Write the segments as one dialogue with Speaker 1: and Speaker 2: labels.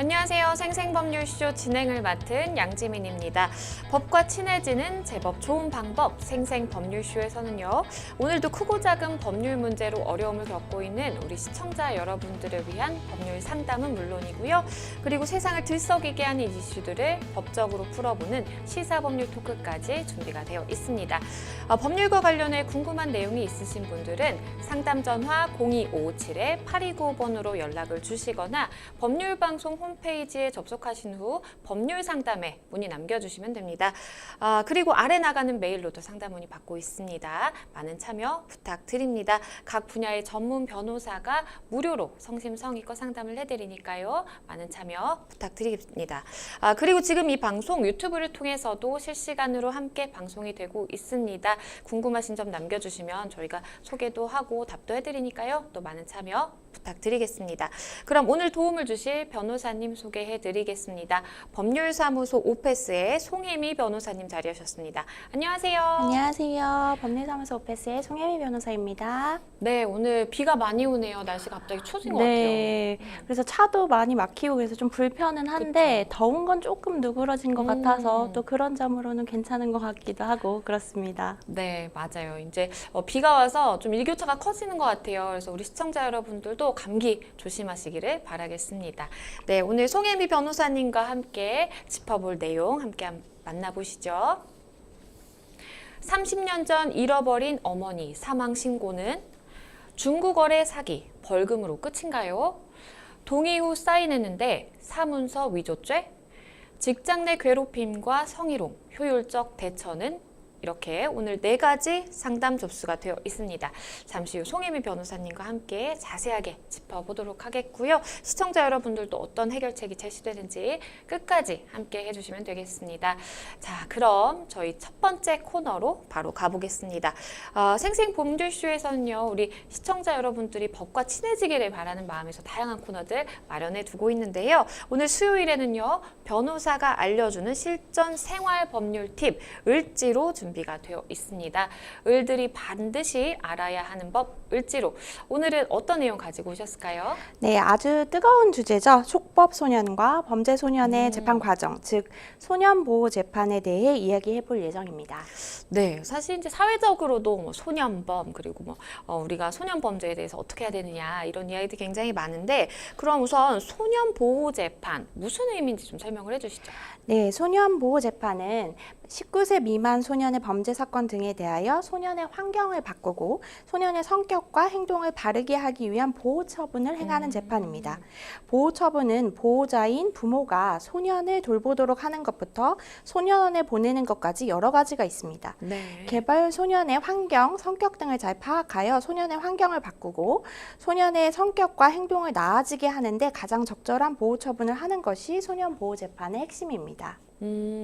Speaker 1: 안녕하세요. 생생법률쇼 진행을 맡은 양지민입니다. 법과 친해지는 제법 좋은 방법, 생생법률쇼에서는요. 오늘도 크고 작은 법률 문제로 어려움을 겪고 있는 우리 시청자 여러분들을 위한 법률 상담은 물론이고요. 그리고 세상을 들썩이게 하는 이슈들을 법적으로 풀어보는 시사법률 토크까지 준비가 되어 있습니다. 법률과 관련해 궁금한 내용이 있으신 분들은 상담 전화 02557-8295번으로 연락을 주시거나 법률방송 홈페이지에 접속하신 후 법률 상담에 문의 남겨주시면 됩니다. 그리고 아래 나가는 메일로도 상담 문의 받고 있습니다. 많은 참여 부탁드립니다. 각 분야의 전문 변호사가 무료로 성심성의껏 상담을 해드리니까요. 많은 참여 부탁드립니다. 그리고 지금 이 방송 유튜브를 통해서도 실시간으로 함께 방송이 되고 있습니다. 궁금하신 점 남겨주시면 저희가 소개도 하고 답도 해드리니까요. 또 많은 참여 부탁드리겠습니다. 그럼 오늘 도움을 주실 변호사님 소개해드리겠습니다. 법률사무소 오페스의 송혜미 변호사님 자리하셨습니다. 안녕하세요.
Speaker 2: 안녕하세요. 법률사무소 오페스의 송혜미 변호사입니다.
Speaker 1: 네, 오늘 비가 많이 오네요. 날씨가 갑자기 추워진 것
Speaker 2: 네,
Speaker 1: 같아요.
Speaker 2: 그래서 차도 많이 막히고 그래서 좀 불편은 한데
Speaker 1: 그쵸.
Speaker 2: 더운 건 조금 누그러진 것 같아서 또 그런 점으로는 괜찮은 것 같기도 하고 그렇습니다.
Speaker 1: 네, 맞아요. 이제 비가 와서 좀 일교차가 커지는 것 같아요. 그래서 우리 시청자 여러분들도 감기 조심하시기를 바라겠습니다. 네, 오늘 송혜미 변호사님과 함께 짚어볼 내용 함께 만나보시죠. 30년 전 잃어버린 어머니 사망 신고는 중고거래 사기, 벌금으로 끝인가요? 동의 후 사인했는데 사문서 위조죄? 직장 내 괴롭힘과 성희롱, 효율적 대처는? 이렇게 오늘 4가지 상담 접수가 되어 있습니다. 잠시 후 송혜미 변호사님과 함께 자세하게 짚어보도록 하겠고요. 시청자 여러분들도 어떤 해결책이 제시되는지 끝까지 함께 해주시면 되겠습니다. 자, 그럼 저희 첫 번째 코너로 바로 가보겠습니다. 생생법률쇼에서는요, 우리 시청자 여러분들이 법과 친해지기를 바라는 마음에서 다양한 코너들 마련해 두고 있는데요. 오늘 수요일에는요, 변호사가 알려주는 실전 생활 법률 팁, 을지로 준비가 되어 있습니다. 을들이 반드시 알아야 하는 법, 을지로. 오늘은 어떤 내용 가지고 오셨을까요?
Speaker 2: 네, 아주 뜨거운 주제죠. 촉법 소년과 범죄 소년의 재판 과정, 즉 소년 보호 재판에 대해 이야기해 볼 예정입니다.
Speaker 1: 네, 사실 이제 사회적으로도 뭐 소년범 그리고 뭐 우리가 소년 범죄에 대해서 어떻게 해야 되느냐 이런 이야기들이 굉장히 많은데 그럼 우선 소년 보호 재판 무슨 의미인지 좀 설명을 해주시죠.
Speaker 2: 네, 소년 보호 재판은 19세 미만 소년의 범죄 사건 등에 대하여 소년의 환경을 바꾸고 소년의 성격과 행동을 바르게 하기 위한 보호 처분을 행하는 재판입니다. 보호 처분은 보호자인 부모가 소년을 돌보도록 하는 것부터 소년원에 보내는 것까지 여러 가지가 있습니다.
Speaker 1: 네.
Speaker 2: 개발 소년의 환경, 성격 등을 잘 파악하여 소년의 환경을 바꾸고 소년의 성격과 행동을 나아지게 하는데 가장 적절한 보호 처분을 하는 것이 소년 보호 재판의 핵심입니다.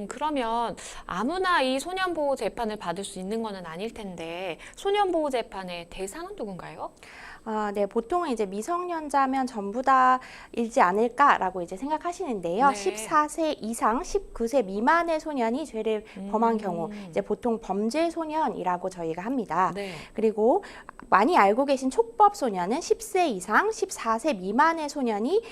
Speaker 1: 그러면 아무나 이 소년보호 재판을 받을 수 있는 것은 아닐 텐데 소년보호 재판의 대상은 누군가요?
Speaker 2: 네, 보통 이제 미성년자면 전부 다이지 않을까라고 이제 생각하시는데요.
Speaker 1: 네.
Speaker 2: 14세 이상 19세 미만의 소년이 죄를 범한 경우 이제 보통 범죄 소년이라고 저희가 합니다.
Speaker 1: 네.
Speaker 2: 그리고 많이 알고 계신 촉법 소년은 10세 이상 14세 미만의 소년이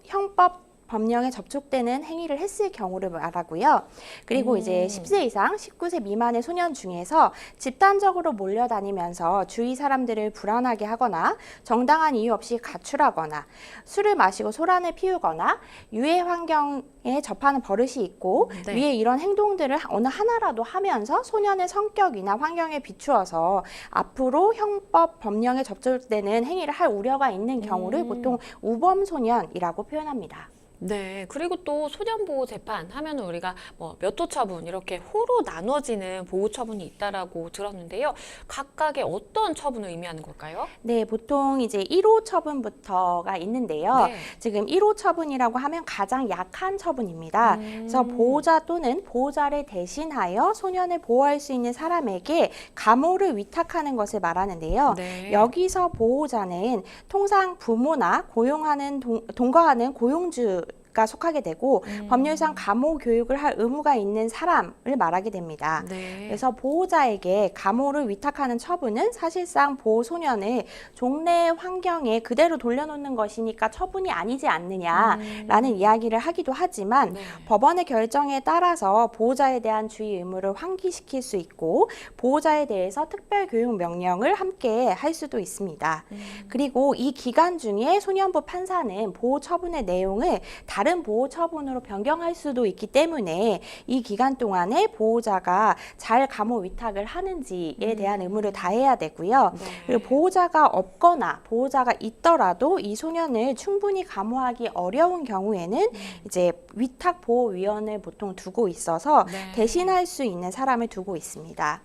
Speaker 2: 형법 법령에 접촉되는 행위를 했을 경우를 말하고요. 그리고 이제 10세 이상 19세 미만의 소년 중에서 집단적으로 몰려다니면서 주위 사람들을 불안하게 하거나 정당한 이유 없이 가출하거나 술을 마시고 소란을 피우거나 유해 환경에 접하는 버릇이 있고
Speaker 1: 네.
Speaker 2: 위에 이런 행동들을 어느 하나라도 하면서 소년의 성격이나 환경에 비추어서 앞으로 형법 법령에 접촉되는 행위를 할 우려가 있는 경우를 보통 우범 소년이라고 표현합니다.
Speaker 1: 네, 그리고 또 소년보호 재판 하면 우리가 뭐 몇 호 처분 이렇게 호로 나눠지는 보호 처분이 있다라고 들었는데요. 각각의 어떤 처분을 의미하는 걸까요?
Speaker 2: 네, 보통 이제 1호 처분부터가 있는데요.
Speaker 1: 네.
Speaker 2: 지금 1호 처분이라고 하면 가장 약한 처분입니다. 그래서 보호자 또는 보호자를 대신하여 소년을 보호할 수 있는 사람에게 감호를 위탁하는 것을 말하는데요.
Speaker 1: 네.
Speaker 2: 여기서 보호자는 통상 부모나 고용하는 동거하는 고용주 가 속하게 되고 법률상 감호 교육을 할 의무가 있는 사람을 말하게 됩니다.
Speaker 1: 네.
Speaker 2: 그래서 보호자에게 감호를 위탁하는 처분은 사실상 보호 소년을 종래 환경에 그대로 돌려놓는 것이니까 처분이 아니지 않느냐라는 이야기를 하기도 하지만
Speaker 1: 네.
Speaker 2: 법원의 결정에 따라서 보호자에 대한 주의 의무를 환기시킬 수 있고 보호자에 대해서 특별 교육 명령을 함께 할 수도 있습니다. 그리고 이 기간 중에 소년부 판사는 보호 처분의 내용을 다른 보호 처분으로 변경할 수도 있기 때문에 이 기간 동안에 보호자가 잘 감호 위탁을 하는지에 대한 의무를 다해야 되고요.
Speaker 1: 네.
Speaker 2: 그리고 보호자가 없거나 보호자가 있더라도 이 소년을 충분히 감호하기 어려운 경우에는 이제 위탁 보호위원을 보통 두고 있어서
Speaker 1: 네.
Speaker 2: 대신할 수 있는 사람을 두고 있습니다.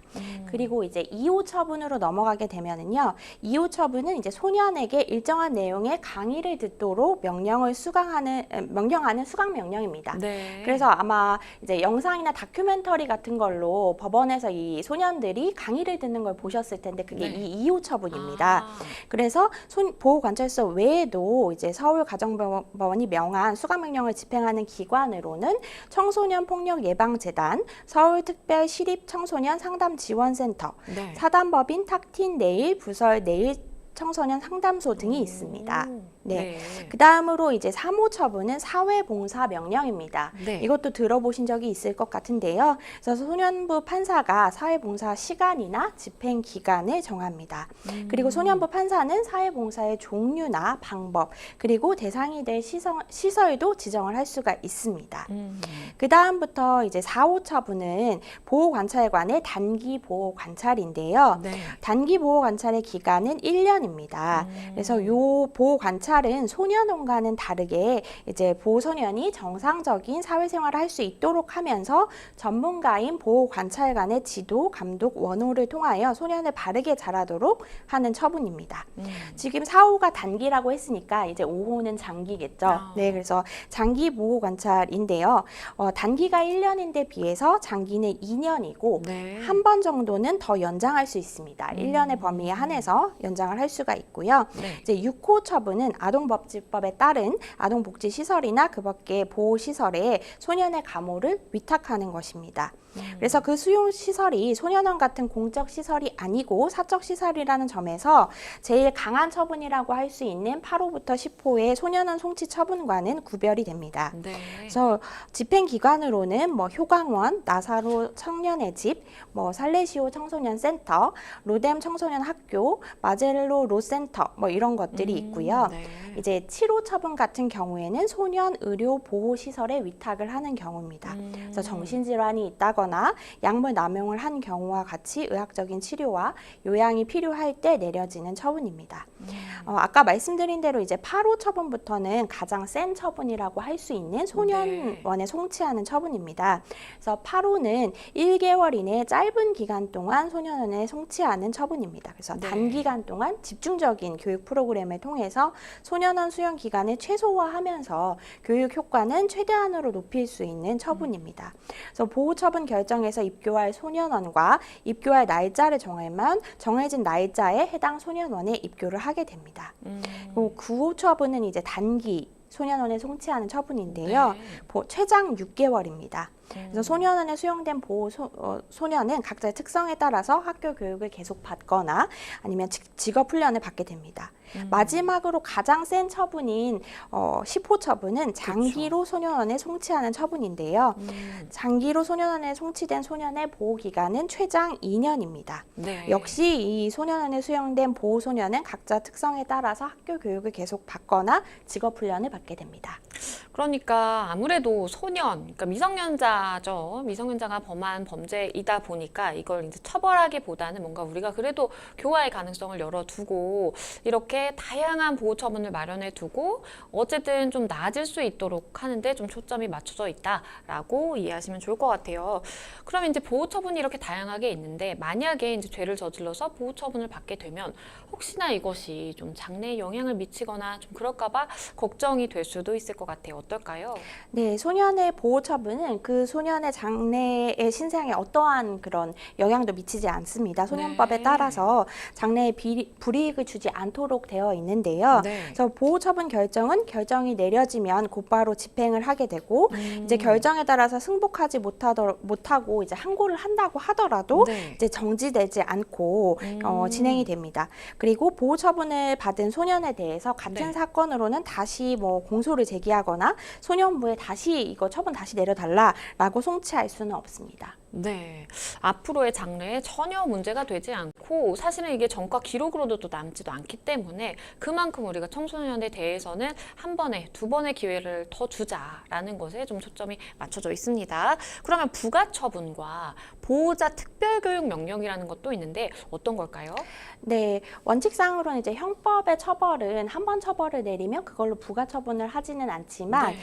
Speaker 2: 그리고 이제 2호 처분으로 넘어가게 되면은요. 2호 처분은 이제 소년에게 일정한 내용의 강의를 듣도록 명령하는 수강 명령입니다.
Speaker 1: 네.
Speaker 2: 그래서 아마 이제 영상이나 다큐멘터리 같은 걸로 법원에서 이 소년들이 강의를 듣는 걸 보셨을 텐데 그게
Speaker 1: 네.
Speaker 2: 이 2호 처분입니다.
Speaker 1: 아.
Speaker 2: 그래서 보호관찰소 외에도 이제 서울가정법원이 명한 수강명령을 집행하는 기관으로는 청소년 폭력 예방재단, 서울특별시립청소년 상담지원센터,
Speaker 1: 네.
Speaker 2: 사단법인 탁틴 네일, 부설 네일 청소년 상담소 등이 있습니다. 네. 그 다음으로 이제 3호 처분은 사회봉사 명령입니다.
Speaker 1: 네.
Speaker 2: 이것도 들어보신 적이 있을 것 같은데요. 그래서 소년부 판사가 사회봉사 시간이나 집행 기간을 정합니다. 그리고 소년부 판사는 사회봉사의 종류나 방법, 그리고 대상이 될 시설도 지정을 할 수가 있습니다. 그 다음부터 이제 4호 처분은 보호관찰관의 단기 보호관찰인데요.
Speaker 1: 네.
Speaker 2: 단기 보호관찰의 기간은 1년입니다. 그래서 요 보호관찰은 소년원과는 다르게 이제 보호소년이 정상적인 사회생활을 할 수 있도록 하면서 전문가인 보호관찰관의 지도, 감독, 원호를 통하여 소년을 바르게 자라도록 하는 처분입니다. 지금 4호가 단기라고 했으니까 이제 5호는 장기겠죠. 네, 그래서 장기 보호관찰인데요. 단기가 1년인데 비해서 장기는 2년이고
Speaker 1: 네.
Speaker 2: 한 번 정도는 더 연장할 수 있습니다. 1년의 범위에 한해서 연장을 할 수가 있고요.
Speaker 1: 네.
Speaker 2: 이제 6호 처분은 아동복지법에 따른 아동복지시설이나 그 밖의 보호시설에 소년의 감호를 위탁하는 것입니다. 그래서 그 수용시설이 소년원 같은 공적시설이 아니고 사적시설이라는 점에서 제일 강한 처분이라고 할 수 있는 8호부터 10호의 소년원 송치 처분과는 구별이 됩니다.
Speaker 1: 네.
Speaker 2: 그래서 집행기관으로는 뭐 효강원, 나사로 청년의 집, 뭐 살레시오 청소년 센터, 로뎀 청소년 학교, 마젤로 로센터 뭐 이런 것들이 있고요.
Speaker 1: 네.
Speaker 2: 이제 7호 처분 같은 경우에는 소년 의료 보호 시설에 위탁을 하는 경우입니다. 그래서 정신질환이 있다거나 약물 남용을 한 경우와 같이 의학적인 치료와 요양이 필요할 때 내려지는 처분입니다. 아까 말씀드린 대로 이제 8호 처분부터는 가장 센 처분이라고 할 수 있는 소년원에 송치하는 처분입니다. 그래서 8호는 1개월 이내 짧은 기간 동안 소년원에 송치하는 처분입니다. 그래서
Speaker 1: 네.
Speaker 2: 단기간 동안 집중적인 교육 프로그램을 통해서 소년원 수용 기간을 최소화하면서 교육 효과는 최대한으로 높일 수 있는 처분입니다. 그래서 보호 처분 결정에서 입교할 소년원과 입교할 날짜를 정하면 정해진 날짜에 해당 소년원에 입교를 하게 됩니다. 그리고 9호 처분은 이제 단기 소년원에 송치하는 처분인데요.
Speaker 1: 네.
Speaker 2: 최장 6개월입니다. 그래서 소년원에 수용된 보호 소년은 각자의 특성에 따라서 학교 교육을 계속 받거나 아니면 직업 훈련을 받게 됩니다. 마지막으로 가장 센 처분인 10호 처분은 장기로 소년원에 송치하는 처분인데요. 장기로 소년원에 송치된 소년의 보호 기간은 최장 2년입니다.
Speaker 1: 네.
Speaker 2: 역시 이 소년원에 수용된 보호 소년은 각자 특성에 따라서 학교 교육을 계속 받거나 직업 훈련을 받게 됩니다.
Speaker 1: 그러니까 아무래도 소년, 그러니까 미성년자죠. 미성년자가 범한 범죄이다 보니까 이걸 이제 처벌하기보다는 뭔가 우리가 그래도 교화의 가능성을 열어두고 이렇게 다양한 보호 처분을 마련해 두고 어쨌든 좀 나아질 수 있도록 하는데 좀 초점이 맞춰져 있다라고 이해하시면 좋을 것 같아요. 그럼 이제 보호 처분이 이렇게 다양하게 있는데 만약에 이제 죄를 저질러서 보호 처분을 받게 되면 혹시나 이것이 좀 장래에 영향을 미치거나 좀 그럴까봐 걱정이 될 수도 있을 것 같아요. 어떨까요?
Speaker 2: 네, 소년의 보호 처분은 그 소년의 장래의 신상에 어떠한 그런 영향도 미치지 않습니다. 소년법에
Speaker 1: 네.
Speaker 2: 따라서 장래에 불이익을 주지 않도록 되어 있는데요.
Speaker 1: 네.
Speaker 2: 그래서 보호처분 결정이 내려지면 곧바로 집행을 하게 되고 이제 결정에 따라서 승복하지 못하고 이제 항고를 한다고 하더라도
Speaker 1: 네.
Speaker 2: 이제 정지되지 않고 진행이 됩니다. 그리고 보호처분을 받은 소년에 대해서 같은
Speaker 1: 네.
Speaker 2: 사건으로는 다시 뭐 공소를 제기하거나 소년부에 다시 이거 처분 다시 내려달라라고 송치할 수는 없습니다.
Speaker 1: 네. 앞으로의 장래에 전혀 문제가 되지 않고 사실은 이게 전과 기록으로도 또 남지도 않기 때문에 그만큼 우리가 청소년에 대해서는 한 번에 두 번의 기회를 더 주자라는 것에 좀 초점이 맞춰져 있습니다. 그러면 부가처분과 보호자 특별교육 명령이라는 것도 있는데 어떤 걸까요?
Speaker 2: 네, 원칙상으로는 이제 형법의 처벌은 한 번 처벌을 내리면 그걸로 부가처분을 하지는 않지만
Speaker 1: 네.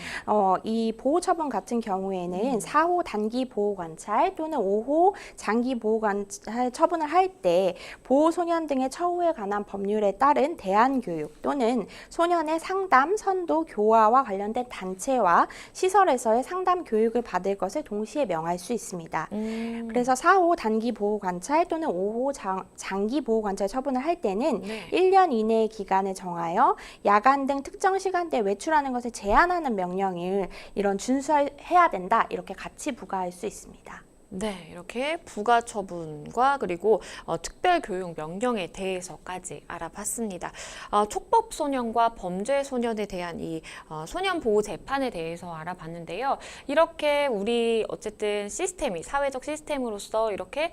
Speaker 2: 이 보호처분 같은 경우에는 4호 단기 보호관찰 또는 5호 장기 보호관찰 처분을 할 때 보호소년 등의 처우에 관한 법률에 따른 대안교육 또는 소년의 상담, 선도, 교화와 관련된 단체와 시설에서의 상담 교육을 받을 것을 동시에 명할 수 있습니다. 그래서 4호 단기 보호관찰 또는 5호 장기 보호관찰 처분을 할 때는
Speaker 1: 네.
Speaker 2: 1년 이내의 기간을 정하여 야간 등 특정 시간대에 외출하는 것을 제한하는 명령을 이런 준수해야 된다 이렇게 같이 부과할 수 있습니다.
Speaker 1: 네, 이렇게 부가처분과 그리고 특별교육 명령에 대해서까지 알아봤습니다. 촉법소년과 범죄소년에 대한 이 소년보호 재판에 대해서 알아봤는데요. 이렇게 우리 어쨌든 시스템이 사회적 시스템으로서 이렇게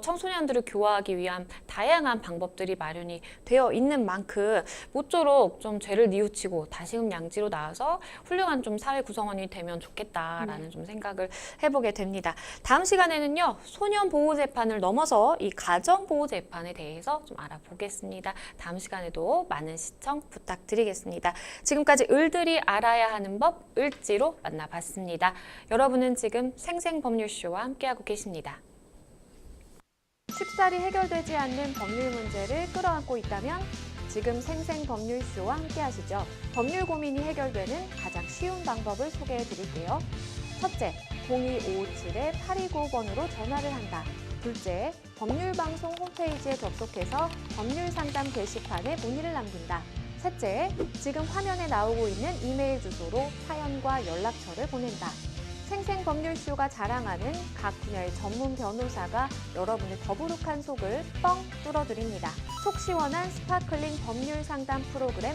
Speaker 1: 청소년들을 교화하기 위한 다양한 방법들이 마련이 되어 있는 만큼 모쪼록 좀 죄를 뉘우치고 다시금 양지로 나와서 훌륭한 좀 사회 구성원이 되면 좋겠다라는 좀 생각을 해보게 됩니다. 다음 시간에는요, 소년보호재판을 넘어서 이 가정보호재판에 대해서 좀 알아보겠습니다. 다음 시간에도 많은 시청 부탁드리겠습니다. 지금까지 을들이 알아야 하는 법 을지로 만나봤습니다. 여러분은 지금 생생법률쇼와 함께하고 계십니다. 쉽사리 해결되지 않는 법률 문제를 끌어안고 있다면 지금 생생법률쇼와 함께하시죠. 법률 고민이 해결되는 가장 쉬운 방법을 소개해드릴게요. 첫째, 02557-8295번으로 전화를 한다. 둘째, 법률방송 홈페이지에 접속해서 법률상담 게시판에 문의를 남긴다. 셋째, 지금 화면에 나오고 있는 이메일 주소로 사연과 연락처를 보낸다. 생생법률쇼가 자랑하는 각 분야의 전문 변호사가 여러분의 더부룩한 속을 뻥 뚫어드립니다. 속 시원한 스파클링 법률 상담 프로그램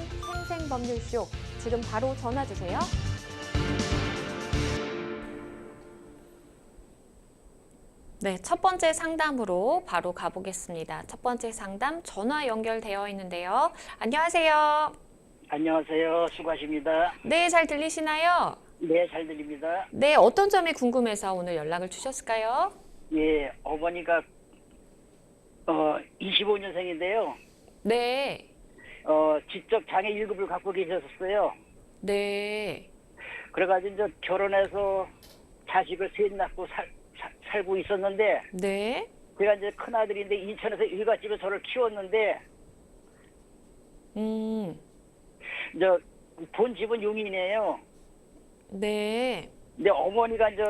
Speaker 1: 생생법률쇼. 지금 바로 전화 주세요. 네, 첫 번째 상담으로 바로 가보겠습니다. 첫 번째 상담 전화 연결되어 있는데요. 안녕하세요.
Speaker 3: 안녕하세요. 수고하십니다.
Speaker 1: 네, 잘 들리시나요?
Speaker 3: 네, 잘 들립니다.
Speaker 1: 네, 어떤 점이 궁금해서 오늘 연락을 주셨을까요?
Speaker 3: 예, 어머니가 25년생인데요.
Speaker 1: 네,
Speaker 3: 지적 장애 1급을 갖고 계셨었어요.
Speaker 1: 네,
Speaker 3: 그래가지고 이제 결혼해서 자식을 셋 낳고 살고 있었는데,
Speaker 1: 네,
Speaker 3: 제가 이제 큰아들인데 인천에서 일갓집에 저를 키웠는데, 이제 본 집은 용인이에요.
Speaker 1: 네,
Speaker 3: 근데 어머니가 이제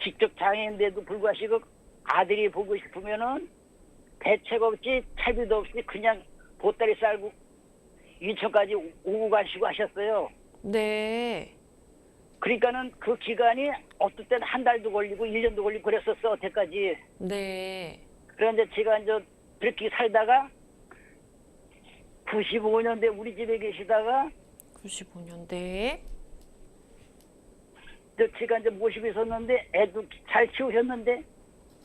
Speaker 3: 지적 장애인데도 불구하고 아들이 보고 싶으면은 대책 없이 차비도 없이 그냥 보따리 쌀고 인천까지 오고 가시고 하셨어요.
Speaker 1: 네,
Speaker 3: 그러니까는 그 기간이 어떨 때는 한 달도 걸리고 1년도 걸리고 그랬었어, 어때까지.
Speaker 1: 네,
Speaker 3: 그런데 제가 이제 그렇게 살다가 95년대 우리 집에 계시다가
Speaker 1: 95년, 네,
Speaker 3: 제가 이제 모시고 있었는데 애도 잘 키우셨는데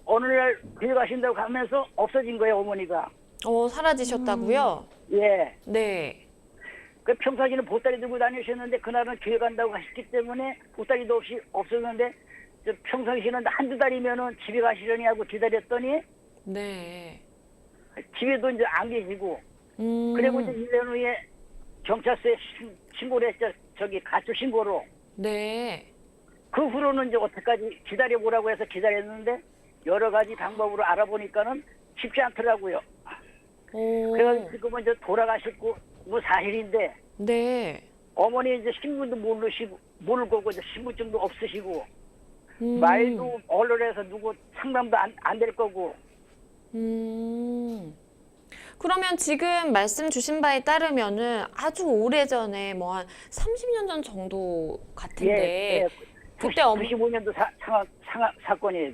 Speaker 3: 어느 날 교회 가신다고 하면서 없어진 거예요, 어머니가.
Speaker 1: 사라지셨다고요?
Speaker 3: 예.
Speaker 1: 네,
Speaker 3: 그 평소에는 보따리 들고 다니셨는데 그날은 교회 간다고 하셨기 때문에 보따리도 없이 없었는데 평상시는 한두 달이면은 집에 가시려니 하고 기다렸더니
Speaker 1: 네,
Speaker 3: 집에도 이제 안 계시고 그리고 이제 1년 후에 경찰서에 신고를 했죠. 저기 가출 신고로.
Speaker 1: 네,
Speaker 3: 그 후로는 이제 어떻게까지 기다려보라고 해서 기다렸는데 여러 가지 방법으로 알아보니까는 쉽지 않더라고요. 그래서 지금은 이제 돌아가셨고 뭐 사실인데
Speaker 1: 네,
Speaker 3: 어머니 이제 신분도 모를 거고 이제 신분증도 없으시고 말도 언론에서 누구 상담도 안 될 거고.
Speaker 1: 그러면 지금 말씀 주신 바에 따르면은 아주 오래전에 뭐 한 30년 전 정도 같은데 그때
Speaker 3: 95년도 사건이에요.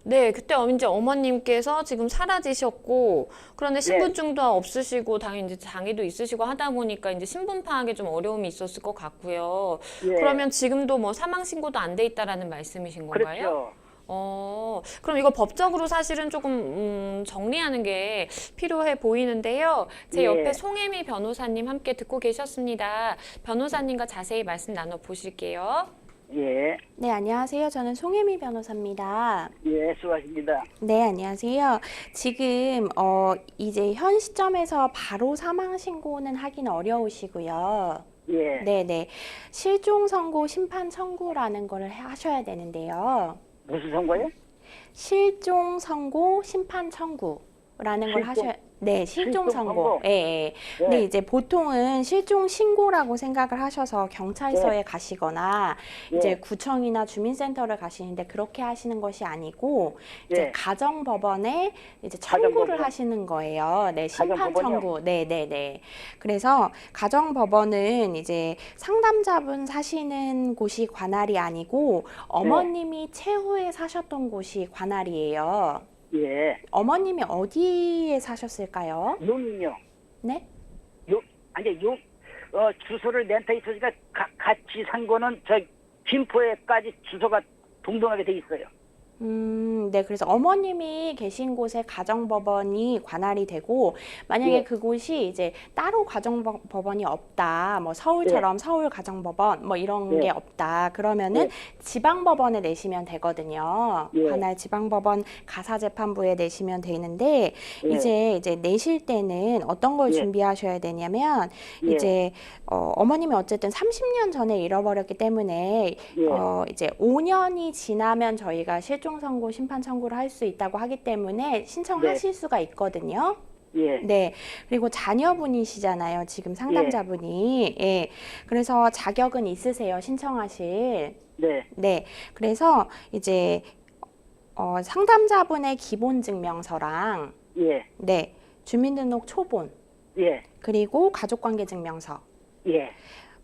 Speaker 1: 네, 그때 이제 어머님께서 지금 사라지셨고, 그런데 신분증도 없으시고, 당연히 이제 장애도 있으시고 하다 보니까 이제 신분 파악에 좀 어려움이 있었을 것 같고요.
Speaker 3: 예.
Speaker 1: 그러면 지금도 뭐 사망 신고도 안 돼 있다라는 말씀이신 건가요?
Speaker 3: 그렇죠.
Speaker 1: 그럼 이거 법적으로 사실은 조금 정리하는 게 필요해 보이는데요. 제
Speaker 3: 예.
Speaker 1: 옆에 송혜미 변호사님 함께 듣고 계셨습니다. 변호사님과 자세히 말씀 나눠 보실게요.
Speaker 3: 예.
Speaker 2: 네, 안녕하세요. 저는 송혜미 변호사입니다.
Speaker 3: 예, 수고하십니다.
Speaker 2: 네, 안녕하세요. 지금 이제 현 시점에서 바로 사망 신고는 하긴 어려우시고요.
Speaker 3: 예.
Speaker 2: 네네. 실종 선고 심판 청구라는 거를 하셔야 되는데요.
Speaker 3: 무슨 선거요?
Speaker 2: 실종 선고 심판 청구라는 걸 하셔야 네, 실종
Speaker 3: 실종
Speaker 2: 선고.
Speaker 3: 선고?
Speaker 2: 예, 예. 근데 이제 보통은 실종 신고라고 생각을 하셔서 경찰서에 가시거나 이제 구청이나 주민센터를 가시는데 그렇게 하시는 것이 아니고 이제 가정법원에 이제 청구를
Speaker 3: 가정법원.
Speaker 2: 하시는 거예요. 네, 심판
Speaker 3: 가정법원이요?
Speaker 2: 청구. 네, 네, 네. 그래서 가정법원은 이제 상담자분 사시는 곳이 관할이 아니고 어머님이 최후에 사셨던 곳이 관할이에요.
Speaker 3: 예.
Speaker 2: 어머님이 어디에 사셨을까요?
Speaker 3: 용인요.
Speaker 2: 네?
Speaker 3: 주소를 렌터 있으니까 같이 산 거는 저 김포에까지 주소가 동등하게 돼 있어요.
Speaker 2: 네. 그래서 어머님이 계신 곳에 가정법원이 관할이 되고, 만약에 그곳이 이제 따로 가정법원이 없다, 뭐 서울처럼 서울 가정법원, 뭐 이런 게 없다, 그러면은 지방법원에 내시면 되거든요. 관할 지방법원 가사재판부에 내시면 되는데, 이제 내실 때는 어떤 걸 준비하셔야 되냐면, 이제, 어머님이 어쨌든 30년 전에 잃어버렸기 때문에, 이제 5년이 지나면 저희가 실종 선고 심판 청구를 할 수 있다고 하기 때문에 신청하실 수가 있거든요. 네. 그리고 자녀분이시잖아요. 지금 상담자분이. 예. 그래서 자격은 있으세요. 신청하실. 네. 그래서 이제 상담자분의 기본 증명서랑 네. 주민등록 초본. 그리고 가족관계 증명서.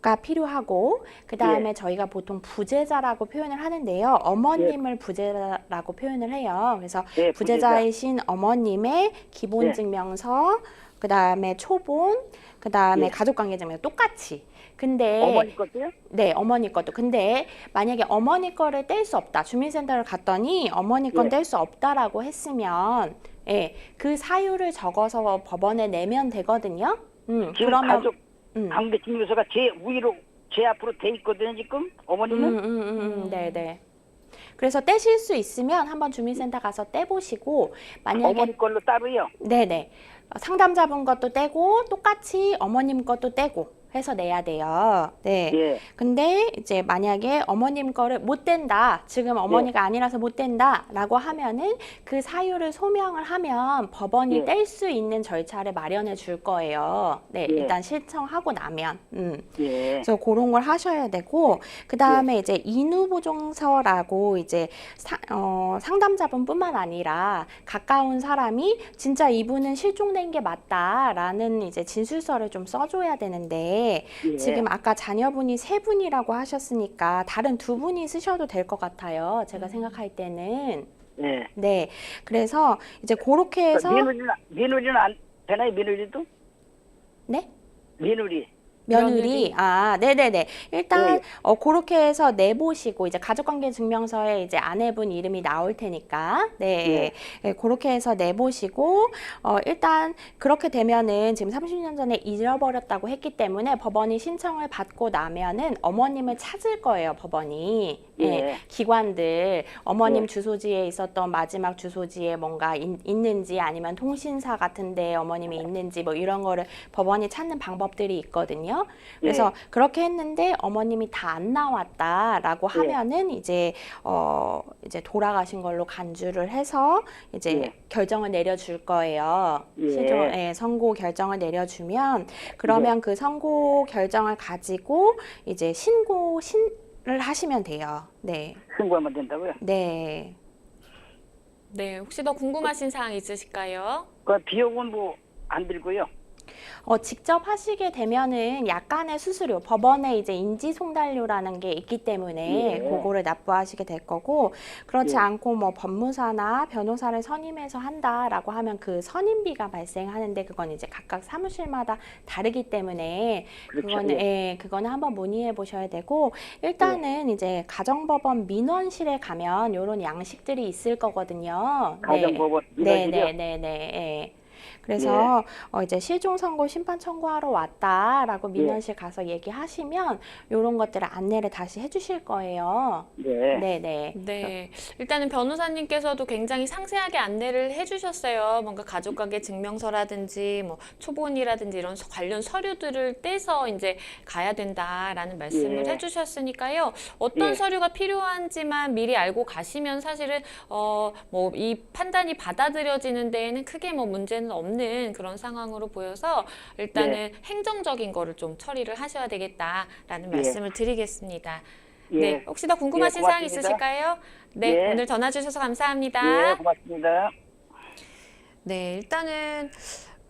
Speaker 2: 가 필요하고 그 다음에 저희가 보통 부재자라고 표현을 하는데요. 어머님을 부재라고 표현을 해요. 그래서 부재자이신 어머님의 기본증명서, 그 다음에 초본, 그 다음에 가족관계증명서 똑같이. 근데
Speaker 3: 어머니 것도요?
Speaker 2: 네, 어머니 것도. 근데 만약에 어머니 거를 뗄 수 없다. 주민센터를 갔더니 어머니 건 뗄 수 없다라고 했으면 그 사유를 적어서 법원에 내면 되거든요. 그러면
Speaker 3: 가족 관계증명서가 제 위로 제 앞으로 돼 있거든요 지금 어머니는.
Speaker 2: 네네. 그래서 떼실 수 있으면 한번 주민센터 가서 떼보시고 만약에
Speaker 3: 어머니 걸로 따로요.
Speaker 2: 네네. 상담자분 것도 떼고 똑같이 어머님 것도 떼고 해서 내야 돼요. 네. 근데 이제 만약에 어머님 거를 못 뗀다. 지금 어머니가 아니라서 못 뗀다라고 하면은 그 사유를 소명을 하면 법원이 뗄 수 있는 절차를 마련해 줄 거예요. 네. 일단 신청하고 나면. 그래서 그런 걸 하셔야 되고 그 다음에 이제 인후보증서라고 이제 상담자분뿐만 아니라 가까운 사람이 진짜 이분은 실종된 게 맞다라는 이제 진술서를 좀 써줘야 되는데. 지금 아까 자녀분이 3분이라고 하셨으니까 다른 2분이 쓰셔도 될 것 같아요. 제가 생각할 때는. 네. 그래서 이제 그렇게 해서
Speaker 3: 며느리는 안 되나요? 며느리도?
Speaker 2: 네?
Speaker 3: 며느리.
Speaker 2: 아, 네네네. 일단, 그렇게 해서 내보시고, 이제 가족관계 증명서에 이제 아내분 이름이 나올 테니까, 네. 그렇게 해서 내보시고, 일단, 그렇게 되면은 지금 30년 전에 잃어버렸다고 했기 때문에 법원이 신청을 받고 나면은 어머님을 찾을 거예요, 법원이. 기관들, 어머님 주소지에 있었던 마지막 주소지에 뭔가 있는지 아니면 통신사 같은데 어머님이 있는지 뭐 이런 거를 법원이 찾는 방법들이 있거든요. 그래서 그렇게 했는데 어머님이 다 안 나왔다라고 하면은 이제 돌아가신 걸로 간주를 해서 이제 결정을 내려줄 거예요. 선고 결정을 내려주면 그러면 그 선고 결정을 가지고 이제 하시면 돼요. 네.
Speaker 3: 신고하면 된다고요?
Speaker 2: 네.
Speaker 1: 네, 혹시 더 궁금하신 사항 있으실까요?
Speaker 3: 그 비용은 뭐 안 들고요.
Speaker 2: 직접 하시게 되면은 약간의 수수료, 법원에 이제 인지송달료라는 게 있기 때문에
Speaker 3: 예.
Speaker 2: 그거를 납부하시게 될 거고, 그렇지
Speaker 3: 예.
Speaker 2: 않고 뭐 법무사나 변호사를 선임해서 한다라고 하면 그 선임비가 발생하는데, 그건 이제 각각 사무실마다 다르기 때문에
Speaker 3: 그렇죠.
Speaker 2: 그거는 그거는 한번 문의해 보셔야 되고, 일단은 이제 가정법원 민원실에 가면 이런 양식들이 있을 거거든요.
Speaker 3: 가정법원
Speaker 2: 네,
Speaker 3: 민원실이요?
Speaker 2: 네. 그래서 이제 실종 선고 심판 청구하러 왔다라고 민원실 가서 얘기하시면 이런 것들을 안내를 다시 해주실 거예요.
Speaker 3: 네.
Speaker 2: 네네.
Speaker 1: 네, 일단은 변호사님께서도 굉장히 상세하게 안내를 해주셨어요. 뭔가 가족관계 증명서라든지 뭐 초본이라든지 이런 관련 서류들을 떼서 이제 가야 된다라는 말씀을
Speaker 3: 예.
Speaker 1: 해주셨으니까요. 어떤
Speaker 3: 예.
Speaker 1: 서류가 필요한지만 미리 알고 가시면 사실은 뭐 이 판단이 받아들여지는 데에는 크게 뭐 문제는 없는 그런 상황으로 보여서 일단은 행정적인 거를 좀 처리를 하셔야 되겠다라는
Speaker 3: 예.
Speaker 1: 말씀을 드리겠습니다.
Speaker 3: 예.
Speaker 1: 네, 혹시 더 궁금하신
Speaker 3: 예,
Speaker 1: 사항
Speaker 3: 고맙습니다.
Speaker 1: 있으실까요? 네,
Speaker 3: 예.
Speaker 1: 오늘 전화 주셔서 감사합니다.
Speaker 3: 예, 고맙습니다.
Speaker 1: 네, 일단은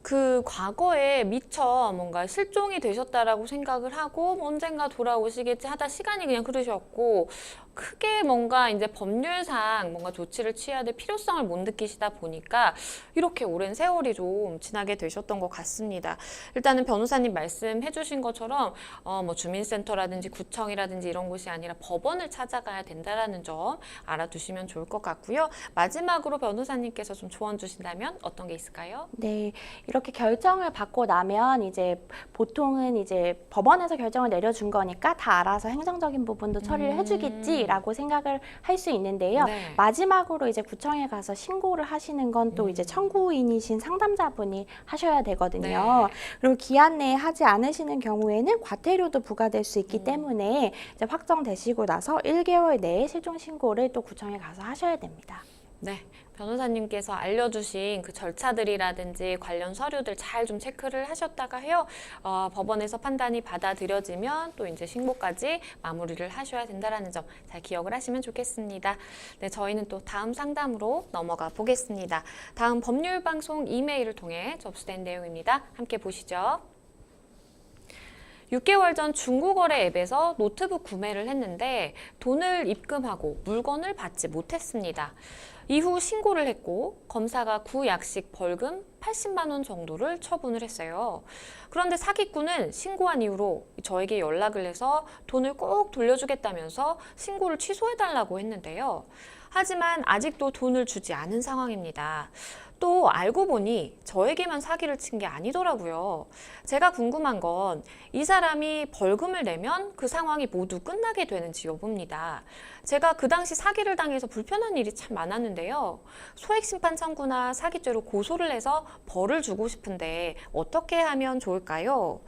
Speaker 1: 그 과거에 미처 뭔가 실종이 되셨다라고 생각을 하고 언젠가 돌아오시겠지 하다 시간이 그냥 흐르셨고 크게 뭔가 이제 법률상 뭔가 조치를 취해야 될 필요성을 못 느끼시다 보니까 이렇게 오랜 세월이 좀 지나게 되셨던 것 같습니다. 일단은 변호사님 말씀해 주신 것처럼 뭐 주민센터라든지 구청이라든지 이런 곳이 아니라 법원을 찾아가야 된다라는 점 알아두시면 좋을 것 같고요. 마지막으로 변호사님께서 좀 조언 주신다면 어떤 게 있을까요?
Speaker 2: 네, 이렇게 결정을 받고 나면 이제 보통은 이제 법원에서 결정을 내려준 거니까 다 알아서 행정적인 부분도 처리를 해주겠지라고 생각을 할 수 있는데요.
Speaker 1: 네.
Speaker 2: 마지막으로 이제 구청에 가서 신고를 하시는 건 또 이제 청구인이신 상담자분이 하셔야 되거든요.
Speaker 1: 네.
Speaker 2: 그리고 기한 내에 하지 않으시는 경우에는 과태료도 부과될 수 있기 때문에 이제 확정되시고 나서 1개월 내에 실종 신고를 또 구청에 가서 하셔야 됩니다.
Speaker 1: 네, 변호사님께서 알려주신 그 절차들이라든지 관련 서류들 잘 좀 체크를 하셨다가요. 법원에서 판단이 받아들여지면 또 이제 신고까지 마무리를 하셔야 된다는 점 잘 기억을 하시면 좋겠습니다. 네, 저희는 또 다음 상담으로 넘어가 보겠습니다. 다음 법률방송 이메일을 통해 접수된 내용입니다. 함께 보시죠. 6개월 전 중고거래 앱에서 노트북 구매를 했는데 돈을 입금하고 물건을 받지 못했습니다. 이후 신고를 했고 검사가 구약식 벌금 80만 원 정도를 처분을 했어요. 그런데 사기꾼은 신고한 이후로 저에게 연락을 해서 돈을 꼭 돌려주겠다면서 신고를 취소해달라고 했는데요. 하지만 아직도 돈을 주지 않은 상황입니다. 또 알고 보니 저에게만 사기를 친 게 아니더라고요. 제가 궁금한 건 이 사람이 벌금을 내면 그 상황이 모두 끝나게 되는지 여부입니다. 제가 그 당시 사기를 당해서 불편한 일이 참 많았는데요. 소액심판 청구나 사기죄로 고소를 해서 벌을 주고 싶은데 어떻게 하면 좋을까요?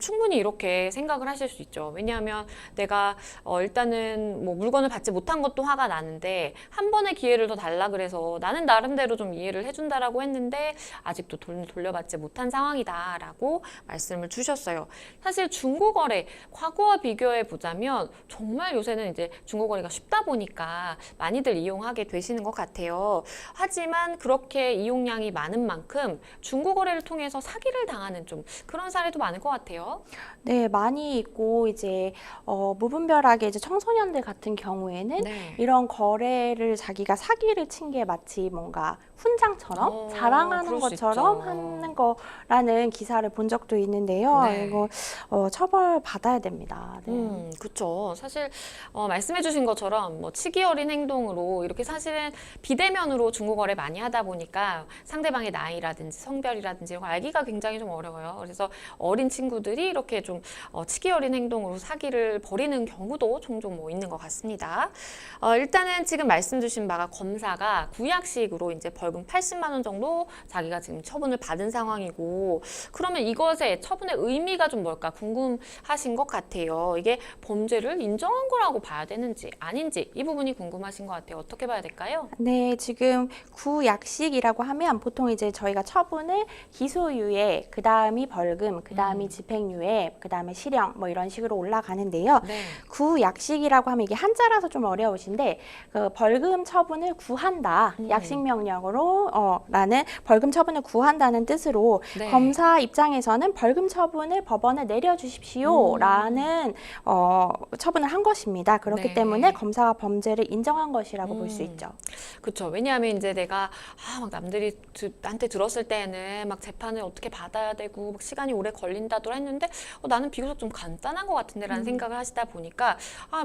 Speaker 1: 충분히 이렇게 생각을 하실 수 있죠. 왜냐하면 내가 일단은 뭐 물건을 받지 못한 것도 화가 나는데 한 번의 기회를 더 달라 그래서 나는 나름대로 좀 이해를 해준다라고 했는데 아직도 돈을 돌려받지 못한 상황이다라고 말씀을 주셨어요. 사실 중고거래 과거와 비교해 보자면 정말 요새는 이제 중고거래가 쉽다 보니까 많이들 이용하게 되시는 것 같아요. 하지만 그렇게 이용량이 많은 만큼 중고거래를 통해서 사기를 당하는 좀 그런 사례도 많을 것 같아요.
Speaker 2: 네, 많이 있고 이제 무분별하게 이제 청소년들 같은 경우에는
Speaker 1: 네.
Speaker 2: 이런 거래를 자기가 사기를 친 게 마치 뭔가 훈장처럼 자랑하는
Speaker 1: 그럴 수
Speaker 2: 것처럼
Speaker 1: 있죠.
Speaker 2: 하는 거라는 기사를 본 적도 있는데요.
Speaker 1: 네.
Speaker 2: 이거 처벌 받아야 됩니다. 네.
Speaker 1: 그렇죠. 사실 말씀해주신 것처럼 뭐 치기 어린 행동으로 이렇게 사실은 비대면으로 중고거래 많이 하다 보니까 상대방의 나이라든지 성별이라든지 이런 거 알기가 굉장히 좀 어려워요. 그래서 어린 친구들이 이렇게 좀 치기 어린 행동으로 사기를 벌이는 경우도 종종 뭐 있는 것 같습니다. 일단은 지금 말씀 주신 바가 검사가 구약식으로 이제 벌금 80만 원 정도 자기가 지금 처분을 받은 상황이고, 그러면 이것의 처분의 의미가 좀 뭘까 궁금하신 것 같아요. 이게 범죄를 인정한 거라고 봐야 되는지 아닌지 이 부분이 궁금하신 것 같아요. 어떻게 봐야 될까요?
Speaker 2: 네, 지금 구약식이라고 하면 보통 이제 저희가 처분을 기소유예, 그 다음이 벌금, 그 다음이 집행유예, 그 다음에 실형 뭐 이런 식으로 올라가는데요.
Speaker 1: 네.
Speaker 2: 구약식이라고 하면 이게 한자라서 좀 어려우신데 그 벌금 처분을 구한다, 약식명령으로 라는 벌금 처분을 구한다는 뜻으로
Speaker 1: 네.
Speaker 2: 검사 입장에서는 벌금 처분을 법원에 내려주십시오라는 처분을 한 것입니다. 그렇기
Speaker 1: 네.
Speaker 2: 때문에 검사가 범죄를 인정한 것이라고 볼 수 있죠.
Speaker 1: 그렇죠. 왜냐하면 이제 내가 막 남들이 나한테 들었을 때는 막 재판을 어떻게 받아야 되고 막 시간이 오래 걸린다더라 했는데 나는 비교적 좀 간단한 것 같은데라는 생각을 하시다 보니까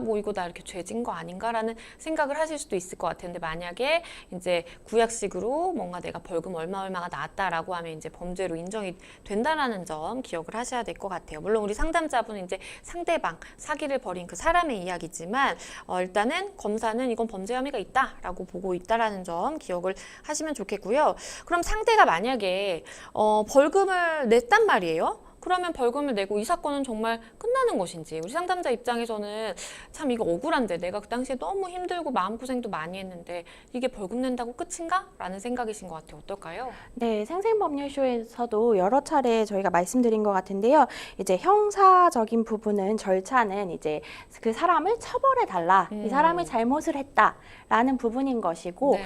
Speaker 1: 뭐 이거 나 이렇게 죄진 거 아닌가라는 생각을 하실 수도 있을 것 같아요. 근데 만약에 이제 구약식으로 뭔가 내가 벌금 얼마가 나왔다라고 하면 이제 범죄로 인정이 된다라는 점 기억을 하셔야 될 것 같아요. 물론 우리 상담자분은 이제 상대방 사기를 벌인 그 사람의 이야기지만 일단은 검사는 이건 범죄 혐의가 있다라고 보고 있다라는 점 기억을 하시면 좋겠고요. 그럼 상대가 만약에 벌금을 냈단 말이에요. 그러면 벌금을 내고 이 사건은 정말 끝나는 것인지, 우리 상담자 입장에서는 참 이거 억울한데 내가 그 당시에 너무 힘들고 마음고생도 많이 했는데 이게 벌금 낸다고 끝인가? 라는 생각이신 것 같아요. 어떨까요?
Speaker 2: 네, 생생법률쇼에서도 여러 차례 저희가 말씀드린 것 같은데요. 이제 형사적인 부분은 절차는 이제 그 사람을 처벌해 달라, 이 사람이 잘못을 했다라는 부분인 것이고,
Speaker 1: 네.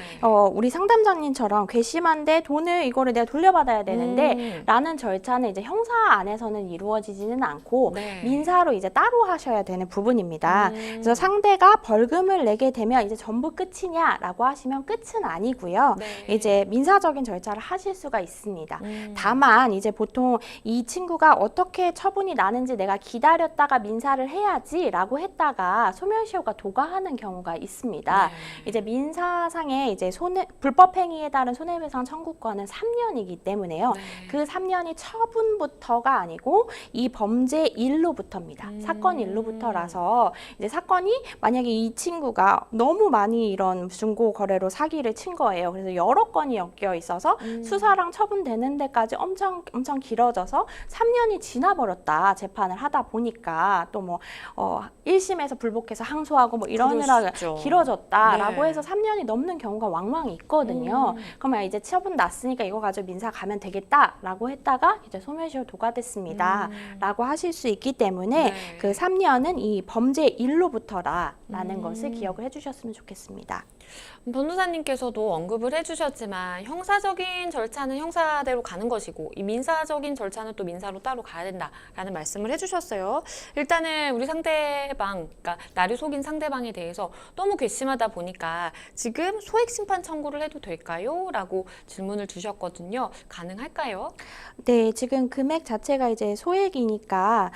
Speaker 2: 우리 상담자님처럼 괘씸한데 돈을 이거를 내가 돌려받아야 되는데 라는 절차는 이제 형사 안에서는 이루어지지는 않고
Speaker 1: 네.
Speaker 2: 민사로 이제 따로 하셔야 되는 부분입니다. 그래서 상대가 벌금을 내게 되면 이제 전부 끝이냐라고 하시면 끝은 아니고요.
Speaker 1: 네.
Speaker 2: 이제 민사적인 절차를 하실 수가 있습니다. 다만 이제 보통 이 친구가 어떻게 처분이 나는지 내가 기다렸다가 민사를 해야지라고 했다가 소멸시효가 도가하는 경우가 있습니다.
Speaker 1: 네.
Speaker 2: 이제 민사상에 이제 불법 행위에 따른 손해배상 청구권은 3년이기 때문에요.
Speaker 1: 네.
Speaker 2: 그 3년이 처분부터가 아니고 이 범죄 일로부터입니다. 사건 일로부터라서 이제 사건이 만약에 이 친구가 너무 많이 이런 중고 거래로 사기를 친 거예요. 그래서 여러 건이 엮여 있어서 수사랑 처분되는 데까지 엄청 길어져서 3년이 지나버렸다. 재판을 하다 보니까 또 뭐 1심에서 불복해서 항소하고 뭐 이러느라
Speaker 1: 그럴 수 있죠.
Speaker 2: 길어졌다라고
Speaker 1: 네.
Speaker 2: 해서 3년이 넘는 경우가 왕왕 있거든요. 그러면 이제 처분 났으니까 이거 가지고 민사 가면 되겠다라고 했다가 이제 소멸시효 도가됐습니다라고 하실 수 있기 때문에
Speaker 1: 네.
Speaker 2: 그 3년은 이 범죄 일로부터라라는 것을 기억을 해주셨으면 좋겠습니다.
Speaker 1: 변호사님께서도 언급을 해주셨지만 형사적인 절차는 형사대로 가는 것이고 이 민사적인 절차는 또 민사로 따로 가야 된다라는 말씀을 해주셨어요. 일단은 우리 상대방, 그러니까 나를 속인 상대방에 대해서 너무 괘씸하다 보니까 지금 소액심판 청구를 해도 될까요? 라고 질문을 주셨거든요. 가능할까요?
Speaker 2: 네, 지금 금액 자체가 이제 소액이니까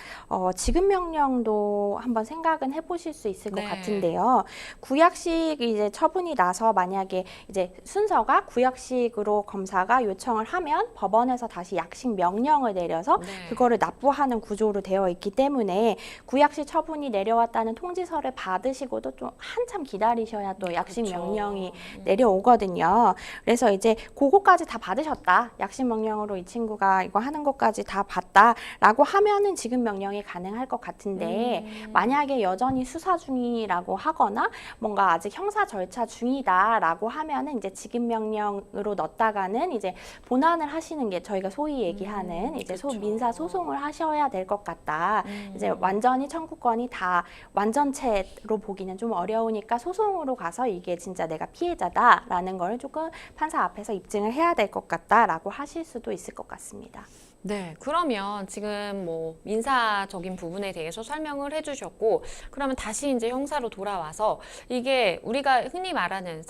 Speaker 2: 지급 명령도 한번 생각은 해보실 수 있을 것
Speaker 1: 네.
Speaker 2: 같은데요. 구약식 이제 처분이 나서 만약에 이제 순서가 구약식으로 검사가 요청을 하면 법원에서 다시 약식 명령을 내려서
Speaker 1: 네.
Speaker 2: 그거를 납부하는 구조로 되어 있기 때문에 구약식 처분이 내려왔다는 통지서를 받으시고도 좀 한참 기다리셔야 또 약식
Speaker 1: 그렇죠.
Speaker 2: 명령이 내려오거든요. 그래서 이제 그거까지 다 받으셨다. 약식 명령으로 이 친구가 이거 하는 것까지 다 봤다라고 하면은 지급 명령이 가능할 것 같은데 만약에 여전히 수사 중이라고 하거나 뭔가 아직 형사 절차 중이다라고 하면은 이제 지급 명령으로 넣었다가는 이제 본안을 하시는 게 저희가 소위 얘기하는 이제
Speaker 1: 그렇죠.
Speaker 2: 민사 소송을 하셔야 될 것 같다. 이제 완전히 청구권이 다 완전체로 보기는 좀 어려우니까 소송으로 가서 이게 진짜 내가 피해자다라는 걸 조금 판사 앞에서 입증을 해야 될 것 같다라고 하실 수도 있을 것 같습니다.
Speaker 1: 네, 그러면 지금 뭐 민사적인 부분에 대해서 설명을 해주셨고, 그러면 다시 이제 형사로 돌아와서 이게 우리가 흔히 말하는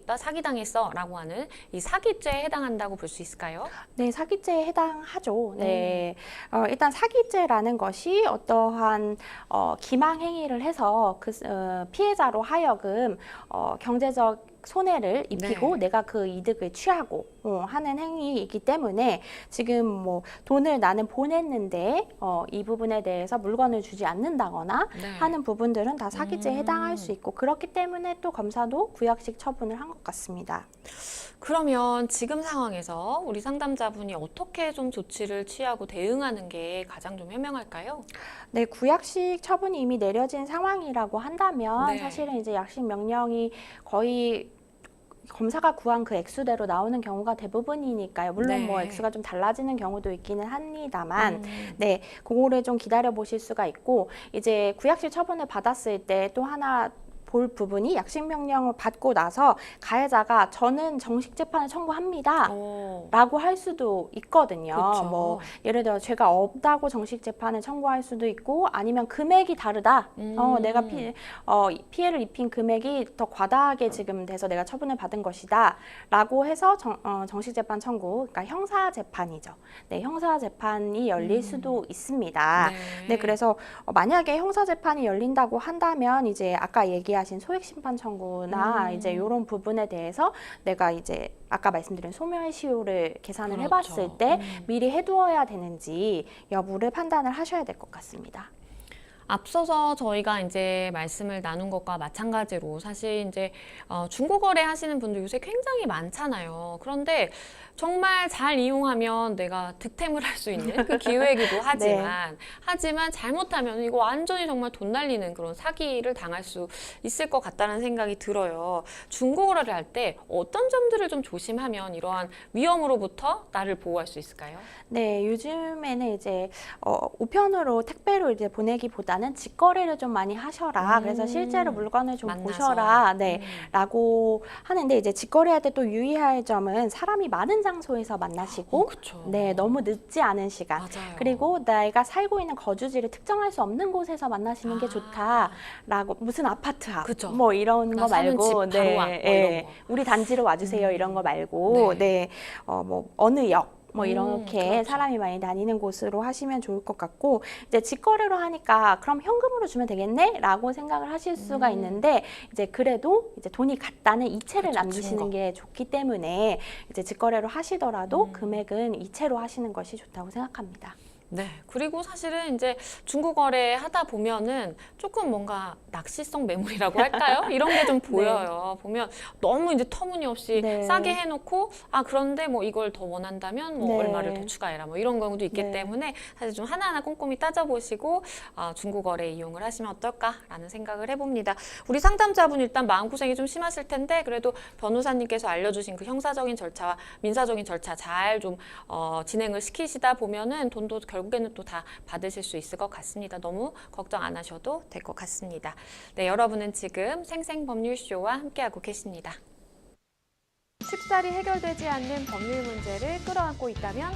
Speaker 1: 나 사기당했어 라고 하는 이 사기죄에 해당한다고 볼 수 있을까요?
Speaker 2: 네, 사기죄에 해당하죠. 네, 일단 사기죄라는 것이 어떠한 기망 행위를 해서 그 피해자로 하여금 경제적 손해를 입히고
Speaker 1: 네.
Speaker 2: 내가 그 이득을 취하고 하는 행위이기 때문에 지금 뭐 돈을 나는 보냈는데 이 부분에 대해서 물건을 주지 않는다거나
Speaker 1: 네.
Speaker 2: 하는 부분들은 다 사기죄에 해당할 수 있고 그렇기 때문에 또 검사도 구약식 처분을 한 것 같습니다.
Speaker 1: 그러면 지금 상황에서 우리 상담자분이 어떻게 좀 조치를 취하고 대응하는 게 가장 좀 현명할까요?
Speaker 2: 네, 구약식 처분이 이미 내려진 상황이라고 한다면
Speaker 1: 네.
Speaker 2: 사실은 이제 약식 명령이 거의 검사가 구한 그 액수대로 나오는 경우가 대부분이니까요. 물론
Speaker 1: 네.
Speaker 2: 뭐 액수가 좀 달라지는 경우도 있기는 합니다만,
Speaker 1: 음.
Speaker 2: 네, 그거를 좀 기다려 보실 수가 있고, 이제 구약식 처분을 받았을 때 또 하나 볼 부분이 약식 명령을 받고 나서 가해자가 저는 정식 재판을 청구합니다.
Speaker 1: 오.
Speaker 2: 라고 할 수도 있거든요.
Speaker 1: 그렇죠.
Speaker 2: 뭐 예를 들어 죄가 없다고 정식 재판을 청구할 수도 있고 아니면 금액이 다르다. 내가 피해를 입힌 금액이 더 과다하게 지금 돼서 내가 처분을 받은 것이다. 라고 해서 정식 재판 청구, 그러니까 형사 재판이죠. 네, 형사 재판이 열릴 수도 있습니다. 네, 그래서 만약에 형사 재판이 열린다고 한다면 이제 아까 얘기하신 소액 심판 청구나 이제 이런 부분에 대해서 내가 이제 아까 말씀드린 소멸시효를 계산을
Speaker 1: 그렇죠.
Speaker 2: 해봤을 때 미리 해두어야 되는지 여부를 판단을 하셔야 될 것 같습니다.
Speaker 1: 앞서서 저희가 이제 말씀을 나눈 것과 마찬가지로 사실 이제 중고거래 하시는 분들 요새 굉장히 많잖아요. 그런데 정말 잘 이용하면 내가 득템을 할 수 있는 그 기회이기도 하지만 잘못하면 이거 완전히 정말 돈 날리는 그런 사기를 당할 수 있을 것 같다는 생각이 들어요. 중고거래를 할 때 어떤 점들을 좀 조심하면 이러한 위험으로부터 나를 보호할 수 있을까요?
Speaker 2: 네, 요즘에는 이제 우편으로 택배로 이제 보내기보다는 직거래를 좀 많이 하셔라. 그래서 실제로 물건을 좀
Speaker 1: 만나서.
Speaker 2: 보셔라. 네, 라고 하는데 이제 직거래할 때 또 유의할 점은 사람이 많은 장소에서 만나시고,
Speaker 1: 그쵸.
Speaker 2: 네, 너무 늦지 않은 시간.
Speaker 1: 맞아요.
Speaker 2: 그리고 내가 살고 있는 거주지를 특정할 수 없는 곳에서 만나시는 게 좋다라고 무슨 아파트 앞,
Speaker 1: 그쵸.
Speaker 2: 뭐 이런
Speaker 1: 나
Speaker 2: 거
Speaker 1: 사는
Speaker 2: 말고,
Speaker 1: 집 바로 앞, 뭐 이런 거.
Speaker 2: 우리 단지로 와주세요 이런 거 말고,
Speaker 1: 네.
Speaker 2: 뭐 어느 역. 뭐 이렇게
Speaker 1: 그렇죠.
Speaker 2: 사람이 많이 다니는 곳으로 하시면 좋을 것 같고 이제 직거래로 하니까 그럼 현금으로 주면 되겠네? 라고 생각을 하실 수가 있는데 이제 그래도 이제 돈이 갔다는 이체를
Speaker 1: 그렇죠,
Speaker 2: 남기시는
Speaker 1: 증거.
Speaker 2: 게 좋기 때문에 이제 직거래로 하시더라도 금액은 이체로 하시는 것이 좋다고 생각합니다.
Speaker 1: 네. 그리고 사실은 이제 중고거래 하다 보면은 조금 뭔가 낚시성 매물이라고 할까요? 이런 게 좀 보여요. 보면 너무 이제 터무니없이
Speaker 2: 네.
Speaker 1: 싸게 해놓고 그런데 뭐 이걸 더 원한다면 뭐
Speaker 2: 네.
Speaker 1: 얼마를 더 추가해라 뭐 이런 경우도 있기
Speaker 2: 네.
Speaker 1: 때문에 사실 좀 하나하나 꼼꼼히 따져보시고 중고거래 이용을 하시면 어떨까라는 생각을 해봅니다. 우리 상담자분 일단 마음고생이 좀 심하실 텐데 그래도 변호사님께서 알려주신 그 형사적인 절차와 민사적인 절차 잘 좀 진행을 시키시다 보면은 돈도 결국에는 또 다 받으실 수 있을 것 같습니다. 너무 걱정 안 하셔도 될 것 같습니다. 네, 여러분은 지금 생생법률쇼와 함께하고 계십니다. 쉽사리 해결되지 않는 법률 문제를 끌어안고 있다면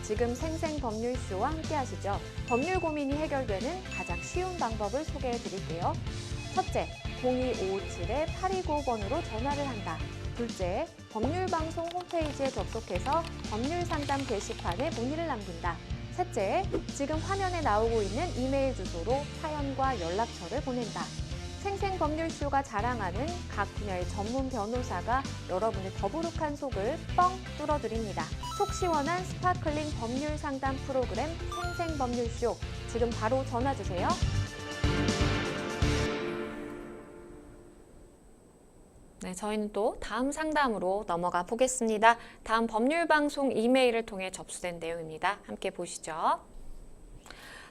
Speaker 1: 지금 생생법률쇼와 함께하시죠. 법률 고민이 해결되는 가장 쉬운 방법을 소개해 드릴게요. 첫째, 02557-8295번으로 전화를 한다. 둘째, 법률방송 홈페이지에 접속해서 법률상담 게시판에 문의를 남긴다. 셋째, 지금 화면에 나오고 있는 이메일 주소로 사연과 연락처를 보낸다. 생생법률쇼가 자랑하는 각 분야의 전문 변호사가 여러분의 더부룩한 속을 뻥 뚫어드립니다. 속 시원한 스파클링 법률 상담 프로그램 생생법률쇼. 지금 바로 전화 주세요. 네, 저희는 또 다음 상담으로 넘어가 보겠습니다. 다음 법률방송 이메일을 통해 접수된 내용입니다. 함께 보시죠.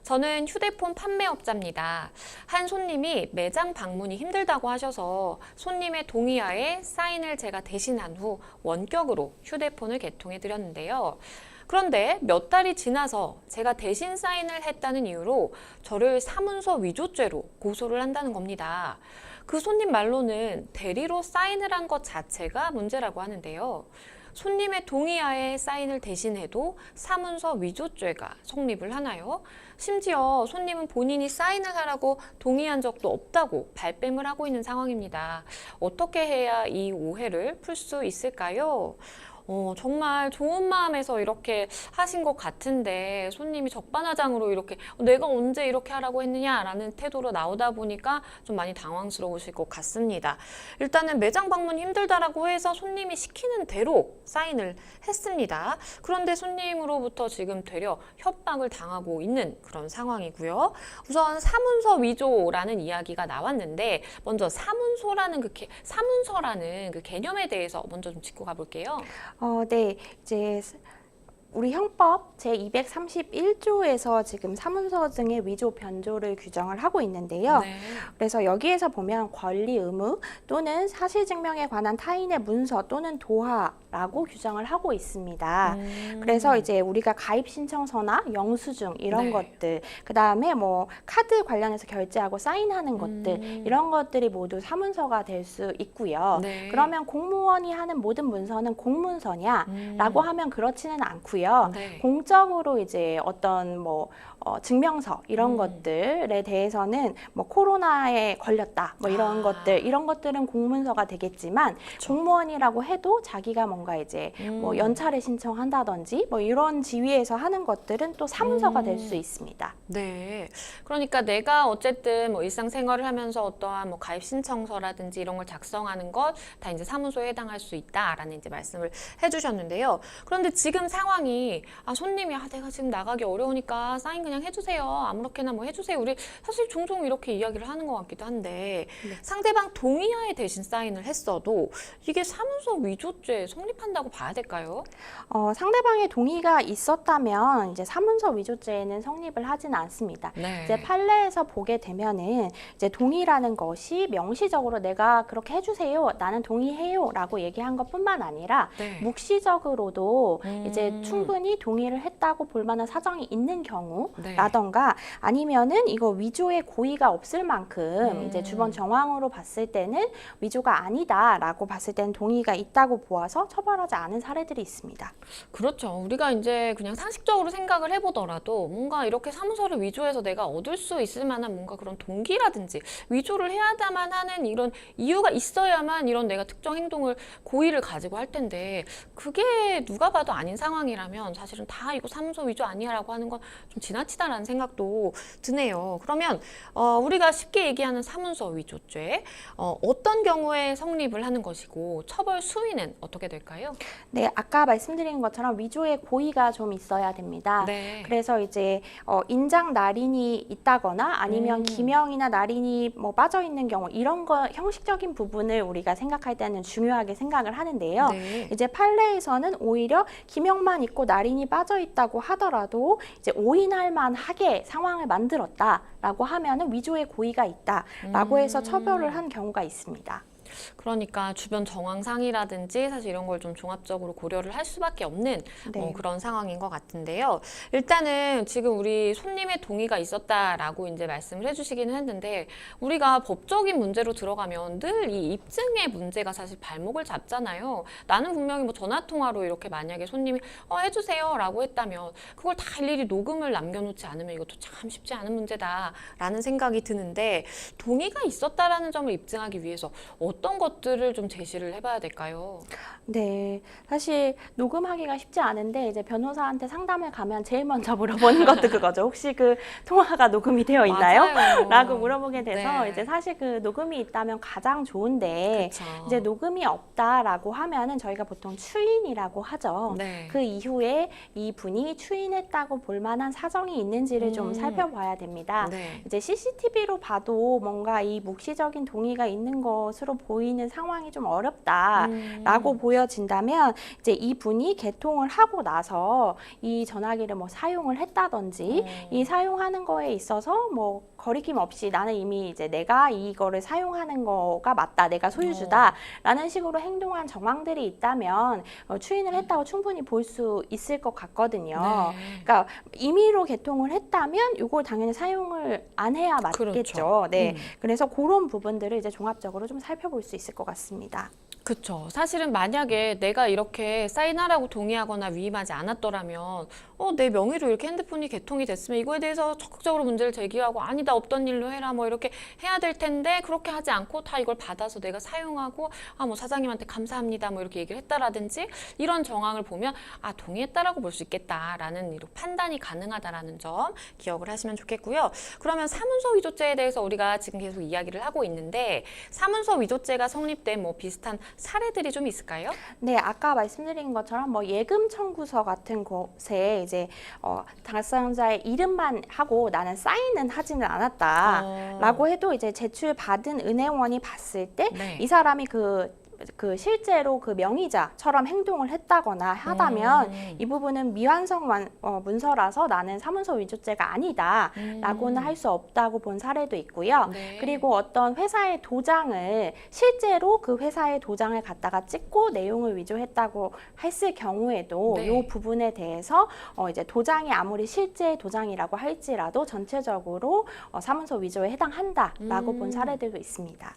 Speaker 1: 저는 휴대폰 판매업자입니다. 한 손님이 매장 방문이 힘들다고 하셔서 손님의 동의하에 사인을 제가 대신한 후 원격으로 휴대폰을 개통해 드렸는데요. 그런데 몇 달이 지나서 제가 대신 사인을 했다는 이유로 저를 사문서 위조죄로 고소를 한다는 겁니다. 그 손님 말로는 대리로 사인을 한 것 자체가 문제라고 하는데요. 손님의 동의하에 사인을 대신해도 사문서 위조죄가 성립을 하나요? 심지어 손님은 본인이 사인을 하라고 동의한 적도 없다고 발뺌을 하고 있는 상황입니다. 어떻게 해야 이 오해를 풀 수 있을까요? 정말 좋은 마음에서 이렇게 하신 것 같은데 손님이 적반하장으로 이렇게 내가 언제 이렇게 하라고 했느냐라는 태도로 나오다 보니까 좀 많이 당황스러우실 것 같습니다. 일단은 매장 방문 힘들다라고 해서 손님이 시키는 대로 사인을 했습니다. 그런데 손님으로부터 지금 되려 협박을 당하고 있는 그런 상황이고요. 우선 사문서 위조라는 이야기가 나왔는데 먼저 사문서라는 그 개념에 대해서 먼저 좀 짚고 가볼게요.
Speaker 2: 네, 이제 우리 형법 제231조에서 지금 사문서 등의 위조 변조를 규정을 하고 있는데요.
Speaker 1: 네.
Speaker 2: 그래서 여기에서 보면 권리 의무 또는 사실 증명에 관한 타인의 문서 또는 도하라고 규정을 하고 있습니다. 그래서 이제 우리가 가입 신청서나 영수증 이런
Speaker 1: 네.
Speaker 2: 것들, 그다음에 뭐 카드 관련해서 결제하고 사인하는 것들 이런 것들이 모두 사문서가 될 수 있고요.
Speaker 1: 네.
Speaker 2: 그러면 공무원이 하는 모든 문서는 공문서냐라고 하면 그렇지는 않고요.
Speaker 1: 네.
Speaker 2: 공적으로 이제 어떤 뭐 증명서 이런 것들에 대해서는 뭐 코로나에 걸렸다 뭐 이런 것들은 공문서가 되겠지만 공무원이라고 해도 자기가 뭔가 이제 뭐 연차를 신청한다든지 뭐 이런 지위에서 하는 것들은 또 사문서가 될 수 있습니다.
Speaker 1: 네. 그러니까 내가 어쨌든 뭐 일상생활을 하면서 어떠한 뭐 가입 신청서라든지 이런 걸 작성하는 것 다 이제 사문서에 해당할 수 있다라는 이제 말씀을 해주셨는데요. 그런데 지금 상황이 손님이 내가 지금 나가기 어려우니까 사인 그냥 해주세요. 아무렇게나 뭐 해주세요. 우리 사실 종종 이렇게 이야기를 하는 것 같기도 한데 상대방 동의하에 대신 사인을 했어도 이게 사문서 위조죄 성립한다고 봐야 될까요?
Speaker 2: 상대방의 동의가 있었다면 이제 사문서 위조죄에는 성립을 하지는 않습니다.
Speaker 1: 네.
Speaker 2: 이제 판례에서 보게 되면은 이제 동의라는 것이 명시적으로 내가 그렇게 해주세요, 나는 동의해요라고 얘기한 것뿐만 아니라
Speaker 1: 네.
Speaker 2: 묵시적으로도 이제 충분히 동의를 했다고 볼 만한 사정이 있는
Speaker 1: 네.
Speaker 2: 경우라던가 아니면은 이거 위조의 고의가 없을 만큼 이제 주변 정황으로 봤을 때는 위조가 아니다라고 봤을 때는 동의가 있다고 보아서 처벌하지 않은 사례들이 있습니다.
Speaker 1: 그렇죠. 우리가 이제 그냥 상식적으로 생각을 해보더라도 뭔가 이렇게 사문서를 위조해서 내가 얻을 수 있을 만한 뭔가 그런 동기라든지 위조를 해야만 하는 이런 이유가 있어야만 이런 내가 특정 행동을 고의를 가지고 할 텐데 그게 누가 봐도 아닌 상황이라면 사실은 다 이거 사문서 위조 아니야라고 하는 건 좀 지나치다라는 생각도 드네요. 그러면 우리가 쉽게 얘기하는 사문서 위조죄 어떤 경우에 성립을 하는 것이고 처벌 수위는 어떻게 될까요?
Speaker 2: 네, 아까 말씀드린 것처럼 위조의 고의가 좀 있어야 됩니다.
Speaker 1: 네.
Speaker 2: 그래서 이제 인장 날인이 있다거나 아니면 기명이나 날인이 뭐 빠져 있는 경우 이런 거 형식적인 부분을 우리가 생각할 때는 중요하게 생각을 하는데요.
Speaker 1: 네.
Speaker 2: 이제 판례에서는 오히려 기명만 있고 날인이 빠져 있다고 하더라도 이제 오인할 만하게 상황을 만들었다라고 하면은 위조의 고의가 있다라고 해서 처벌을 한 경우가 있습니다.
Speaker 1: 그러니까 주변 정황상이라든지 사실 이런 걸 좀 종합적으로 고려를 할 수밖에 없는
Speaker 2: 네.
Speaker 1: 그런 상황인 것 같은데요. 일단은 지금 우리 손님의 동의가 있었다라고 이제 말씀을 해주시기는 했는데 우리가 법적인 문제로 들어가면 늘 이 입증의 문제가 사실 발목을 잡잖아요. 나는 분명히 뭐 전화 통화로 이렇게 만약에 손님이 해주세요라고 했다면 그걸 다 일일이 녹음을 남겨놓지 않으면 이것도 참 쉽지 않은 문제다라는 생각이 드는데 동의가 있었다라는 점을 입증하기 위해서 어떤 것들을 좀 제시를 해봐야 될까요?
Speaker 2: 네, 사실 녹음하기가 쉽지 않은데 이제 변호사한테 상담을 가면 제일 먼저 물어보는 것도 그거죠. 혹시 그 통화가 녹음이 되어 있나요?
Speaker 1: 맞아요.
Speaker 2: 라고 물어보게 돼서
Speaker 1: 네.
Speaker 2: 이제 사실 그 녹음이 있다면 가장 좋은데
Speaker 1: 그쵸.
Speaker 2: 이제 녹음이 없다라고 하면은 저희가 보통 추인이라고 하죠.
Speaker 1: 네.
Speaker 2: 그 이후에 이 분이 추인했다고 볼 만한 사정이 있는지를 좀 살펴봐야 됩니다.
Speaker 1: 네.
Speaker 2: 이제 CCTV로 봐도 뭔가 이 묵시적인 동의가 있는 것으로 보이는 상황이 좀 어렵다라고 보여진다면 이제 이 분이 개통을 하고 나서 이 전화기를 뭐 사용을 했다든지 이 사용하는 거에 있어서 뭐 거리낌 없이 나는 이미 이제 내가 이거를 사용하는 거가 맞다, 내가 소유주다라는 식으로 행동한 정황들이 있다면 추인을 했다고 충분히 볼 수 있을 것 같거든요.
Speaker 1: 네.
Speaker 2: 그러니까 임의로 개통을 했다면 이걸 당연히 사용을 안 해야 맞겠죠.
Speaker 1: 그렇죠.
Speaker 2: 네, 그래서 그런 부분들을 이제 종합적으로 좀 살펴볼 수 있을 것 같습니다.
Speaker 1: 그쵸. 사실은 만약에 내가 이렇게 사인하라고 동의하거나 위임하지 않았더라면 내 명의로 이렇게 핸드폰이 개통이 됐으면 이거에 대해서 적극적으로 문제를 제기하고 아니다 없던 일로 해라 뭐 이렇게 해야 될 텐데 그렇게 하지 않고 다 이걸 받아서 내가 사용하고 뭐 사장님한테 감사합니다 뭐 이렇게 얘기를 했다라든지 이런 정황을 보면 동의했다라고 볼 수 있겠다라는 이런 판단이 가능하다라는 점 기억을 하시면 좋겠고요. 그러면 사문서 위조죄에 대해서 우리가 지금 계속 이야기를 하고 있는데 사문서 위조죄가 성립된 뭐 비슷한 사례들이 좀 있을까요?
Speaker 2: 네, 아까 말씀드린 것처럼 뭐 예금 청구서 같은 곳에 이제 당사자의 이름만 하고 나는 사인은 하지는 않았다라고 해도 이제 제출 받은 은행원이 봤을 때 이 사람이 그 실제로 그 명의자처럼 행동을 했다거나 하다면 이 부분은 미완성 문서라서 나는 사문서 위조죄가 아니다라고는 할 수 없다고 본 사례도 있고요. 그리고 어떤 회사의 도장을 실제로 그 회사의 도장을 갖다가 찍고 내용을 위조했다고 했을 경우에도 이 부분에 대해서 이제 도장이 아무리 실제 도장이라고 할지라도 전체적으로 사문서 위조에 해당한다라고 본 사례들도 있습니다.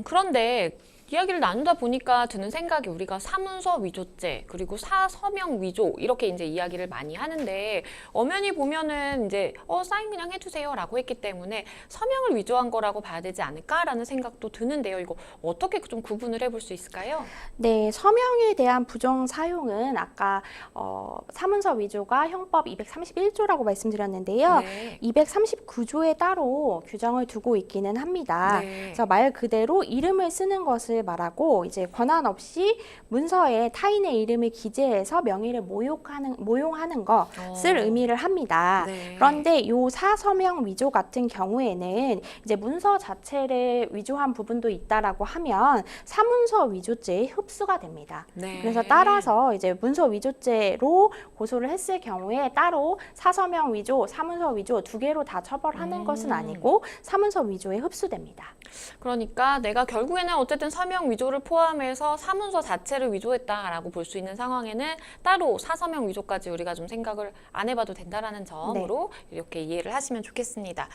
Speaker 1: 그런데 이야기를 나누다 보니까 드는 생각이 우리가 사문서 위조죄 그리고 사서명 위조 이렇게 이제 이야기를 많이 하는데 엄연히 보면은 이제 사인 그냥 해주세요라고 했기 때문에 서명을 위조한 거라고 봐야 되지 않을까라는 생각도 드는데요. 이거 어떻게 좀 구분을 해볼 수 있을까요?
Speaker 2: 네, 서명에 대한 부정 사용은 아까 사문서 위조가 형법 231조라고 말씀드렸는데요. 239조에 따로 규정을 두고 있기는 합니다. 그래서 말 그대로 이름을 쓰는 것을 말하고 이제 권한 없이 문서에 타인의 이름을 기재해서 명의를 모용하는 것을 의미를 합니다. 그런데 이 사서명 위조 같은 경우에는 이제 문서 자체를 위조한 부분도 있다라고 하면 사문서 위조죄에 흡수가 됩니다. 그래서 따라서 이제 문서 위조죄로 고소를 했을 경우에 따로 사서명 위조, 사문서 위조 두 개로 다 처벌하는 것은 아니고 사문서 위조에 흡수됩니다.
Speaker 1: 그러니까 내가 결국에는 어쨌든 서명 위조를 포함해서 사문서 자체를 위조했다라고 볼 수 있는 상황에는 따로 사서명 위조까지 우리가 좀 생각을 안 해봐도 된다라는 점으로 이렇게 이해를 하시면 좋겠습니다.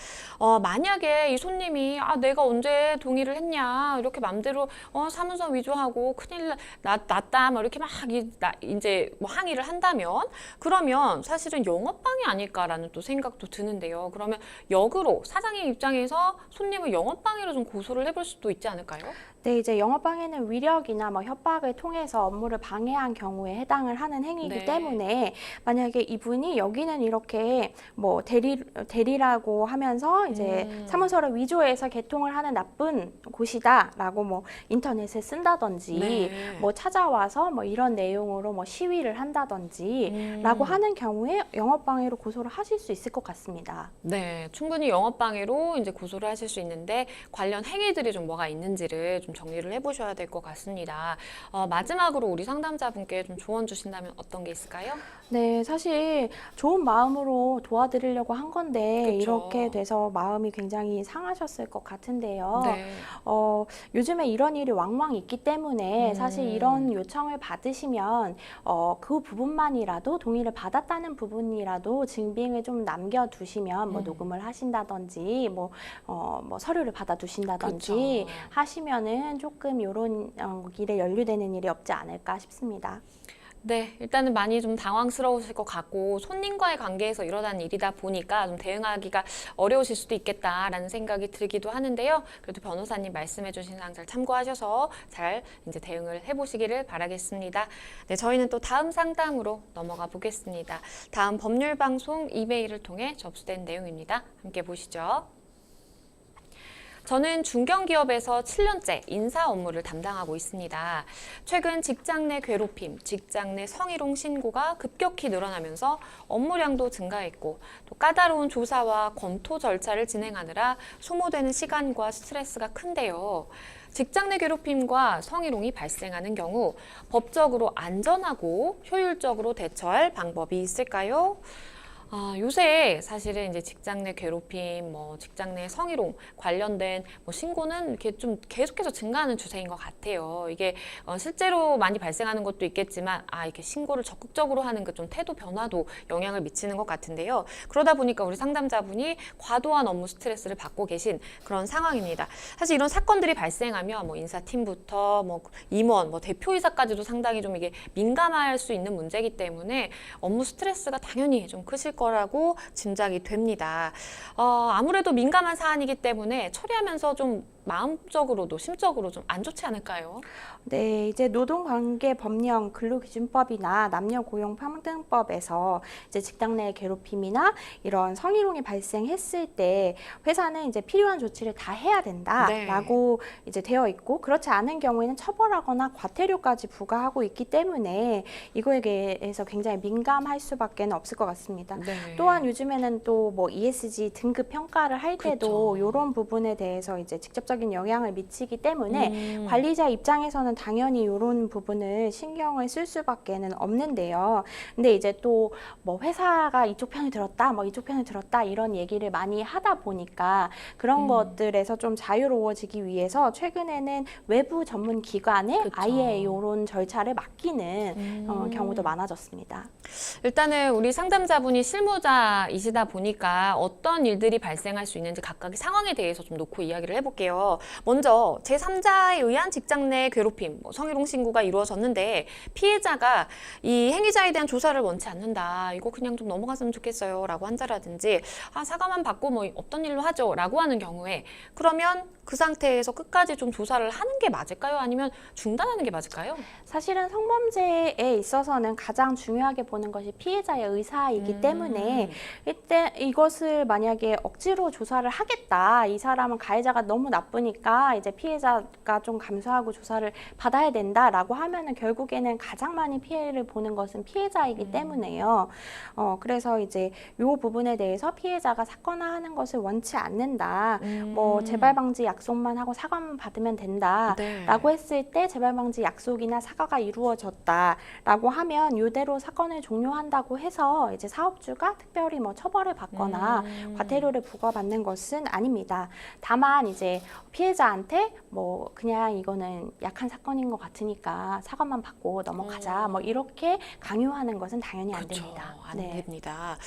Speaker 1: 만약에 이 손님이 내가 언제 동의를 했냐 이렇게 맘대로 사문서 위조하고 큰일 났다 뭐 이렇게 막 이제 뭐 항의를 한다면 그러면 사실은 영업방해 아닐까라는 또 생각도 드는데요. 그러면 역으로 사장님 입장에서 손님을 영업방해로 좀 고소를 해볼 수도 있지 않을까요?
Speaker 2: 네, 이제 영업방해는 위력이나 뭐 협박을 통해서 업무를 방해한 경우에 해당을 하는 행위이기 때문에 만약에 이분이 여기는 이렇게 뭐 대리라고 하면서 이제 사문서를 위조해서 개통을 하는 나쁜 곳이다라고 뭐 인터넷에 쓴다든지 뭐 찾아와서 뭐 이런 내용으로 뭐 시위를 한다든지라고 하는 경우에 영업방해로 고소를 하실 수 있을 것 같습니다.
Speaker 1: 네, 충분히 영업방해로 이제 고소를 하실 수 있는데 관련 행위들이 좀 뭐가 있는지를 좀 정리를 해보셔야 될 것 같습니다. 마지막으로 우리 상담자분께 좀 조언 주신다면 어떤 게 있을까요?
Speaker 2: 네, 사실 좋은 마음으로 도와드리려고 한 건데 이렇게 돼서 마음이 굉장히 상하셨을 것 같은데요. 요즘에 이런 일이 왕왕 있기 때문에 사실 이런 요청을 받으시면 그 부분만이라도 동의를 받았다는 부분이라도 증빙을 좀 남겨두시면 뭐 녹음을 하신다든지 뭐 서류를 받아두신다든지 하시면은 조금 이런 일에 연루되는 일이 없지 않을까 싶습니다.
Speaker 1: 네, 일단은 많이 좀 당황스러우실 것 같고 손님과의 관계에서 일어난 일이다 보니까 좀 대응하기가 어려우실 수도 있겠다라는 생각이 들기도 하는데요. 그래도 변호사님 말씀해 주신 사항 잘 참고하셔서 잘 이제 대응을 해보시기를 바라겠습니다. 네, 저희는 또 다음 상담으로 넘어가 보겠습니다. 다음 법률방송 이메일을 통해 접수된 내용입니다. 함께 보시죠. 저는 중견기업에서 7년째 인사 업무를 담당하고 있습니다. 최근 직장 내 괴롭힘, 직장 내 성희롱 신고가 급격히 늘어나면서 업무량도 증가했고 또 까다로운 조사와 검토 절차를 진행하느라 소모되는 시간과 스트레스가 큰데요. 직장 내 괴롭힘과 성희롱이 발생하는 경우 법적으로 안전하고 효율적으로 대처할 방법이 있을까요? 요새 사실은 이제 직장 내 괴롭힘, 뭐 직장 내 성희롱 관련된 뭐 신고는 이렇게 좀 계속해서 증가하는 추세인 것 같아요. 이게 실제로 많이 발생하는 것도 있겠지만, 이렇게 신고를 적극적으로 하는 그 좀 태도 변화도 영향을 미치는 것 같은데요. 그러다 보니까 우리 상담자분이 과도한 업무 스트레스를 받고 계신 그런 상황입니다. 사실 이런 사건들이 발생하면 뭐 인사팀부터 뭐 임원, 뭐 대표이사까지도 상당히 좀 이게 민감할 수 있는 문제이기 때문에 업무 스트레스가 당연히 좀 크실 거라고 짐작이 됩니다. 아무래도 민감한 사안이기 때문에 처리하면서 좀 마음적으로도 심적으로 좀 안 좋지 않을까요?
Speaker 2: 네, 이제 노동관계법령 근로기준법이나 남녀고용평등법에서 이제 직장 내 괴롭힘이나 이런 성희롱이 발생했을 때 회사는 이제 필요한 조치를 다 해야 된다라고 이제 되어 있고, 그렇지 않은 경우에는 처벌하거나 과태료까지 부과하고 있기 때문에 이거에 대해서 굉장히 민감할 수밖에 없을 것 같습니다. 또한 요즘에는 또 뭐 ESG 등급 평가를 할 때도 이런 부분에 대해서 이제 직접적인 영향을 미치기 때문에 관리자 입장에서는 당연히 이런 부분을 신경을 쓸 수밖에는 없는데요. 근데 이제 또 뭐 회사가 이쪽 편을 들었다, 뭐 이쪽 편을 들었다 이런 얘기를 많이 하다 보니까 그런 것들에서 좀 자유로워지기 위해서 최근에는 외부 전문 기관에 아예 이런 절차를 맡기는 경우도 많아졌습니다.
Speaker 1: 일단은 우리 상담자분이 실무자이시다 보니까 어떤 일들이 발생할 수 있는지 각각의 상황에 대해서 좀 놓고 이야기를 해볼게요. 먼저 제3자에 의한 직장 내 괴롭힘, 성희롱 신고가 이루어졌는데 피해자가 이 행위자에 대한 조사를 원치 않는다. 이거 그냥 좀 넘어갔으면 좋겠어요. 라고 한다라든지 사과만 받고 뭐 없던 일로 하죠. 라고 하는 경우에 그러면 그 상태에서 끝까지 좀 조사를 하는 게 맞을까요? 아니면 중단하는 게 맞을까요?
Speaker 2: 사실은 성범죄에 있어서는 가장 중요하게 보는 것이 피해자의 의사이기 때문에 이때 이것을 만약에 억지로 조사를 하겠다, 이 사람은 가해자가 너무 나쁘니까 이제 피해자가 좀 감수하고 조사를 받아야 된다라고 하면은 결국에는 가장 많이 피해를 보는 것은 피해자이기 때문에요. 그래서 이제 이 부분에 대해서 피해자가 사건화하는 것을 원치 않는다. 뭐 재발 방지 약속만 하고 사과만 받으면 된다라고 했을 때 재발 방지 약속이나 사과가 이루어졌다라고 하면 이대로 사건을 종료한다고 해서 이제 사업주가 특별히 뭐 처벌을 받거나 과태료를 부과받는 것은 아닙니다. 다만 이제 피해자한테 뭐 그냥 이거는 약한 사건인 것 같으니까 사과만 받고 넘어가자 뭐 이렇게 강요하는 것은 당연히 안 됩니다.
Speaker 1: 안 됩니다.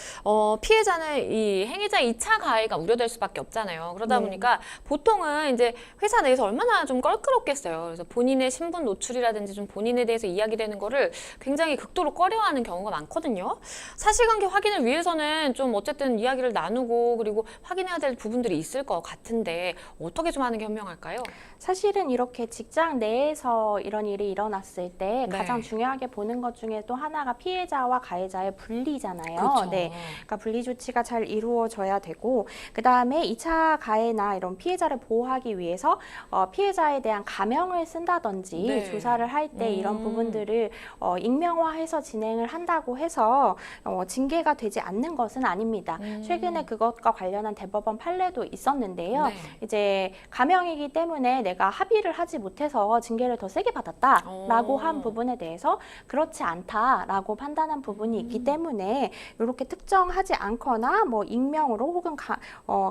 Speaker 1: 피해자는 이 행위자의 2차 가해가 우려될 수밖에 없잖아요. 그러다 보니까 보통은 이제 회사 내에서 얼마나 좀 껄끄럽겠어요. 그래서 본인의 신분 노출이라든지 좀 본인에 대해서 이야기되는 거를 굉장히 극도로 꺼려하는 경우가 많거든요. 사실관계 확인을 위해서는 좀 어쨌든 이야기를 나누고 그리고 확인해야 될 부분들이 있을 것 같은데 어떻게 좀 하는 게 현명할까요?
Speaker 2: 사실은 이렇게 직장 내에서 이런 일이 일어났을 때 가장 중요하게 보는 것 중에 또 하나가 피해자와 가해자의 분리잖아요.
Speaker 1: 그렇죠.
Speaker 2: 그러니까 분리 조치가 잘 이루어져야 되고, 그 다음에 2차 가해나 이런 피해자를 보호하기 위해서 피해자에 대한 가명을 쓴다든지 조사를 할 때 이런 부분들을 익명화해서 진행을 한다고 해서 징계가 되지 않는 것은 아닙니다. 최근에 그것과 관련한 대법원 판례도 있었는데요. 이제 가명이기 때문에 내가 합의를 하지 못해서 징계를 더 세게 받았다라고 한 부분에 대해서 그렇지 않다라고 판단한 부분이 있기 때문에 이렇게 특정하지 않거나 뭐 익명으로 혹은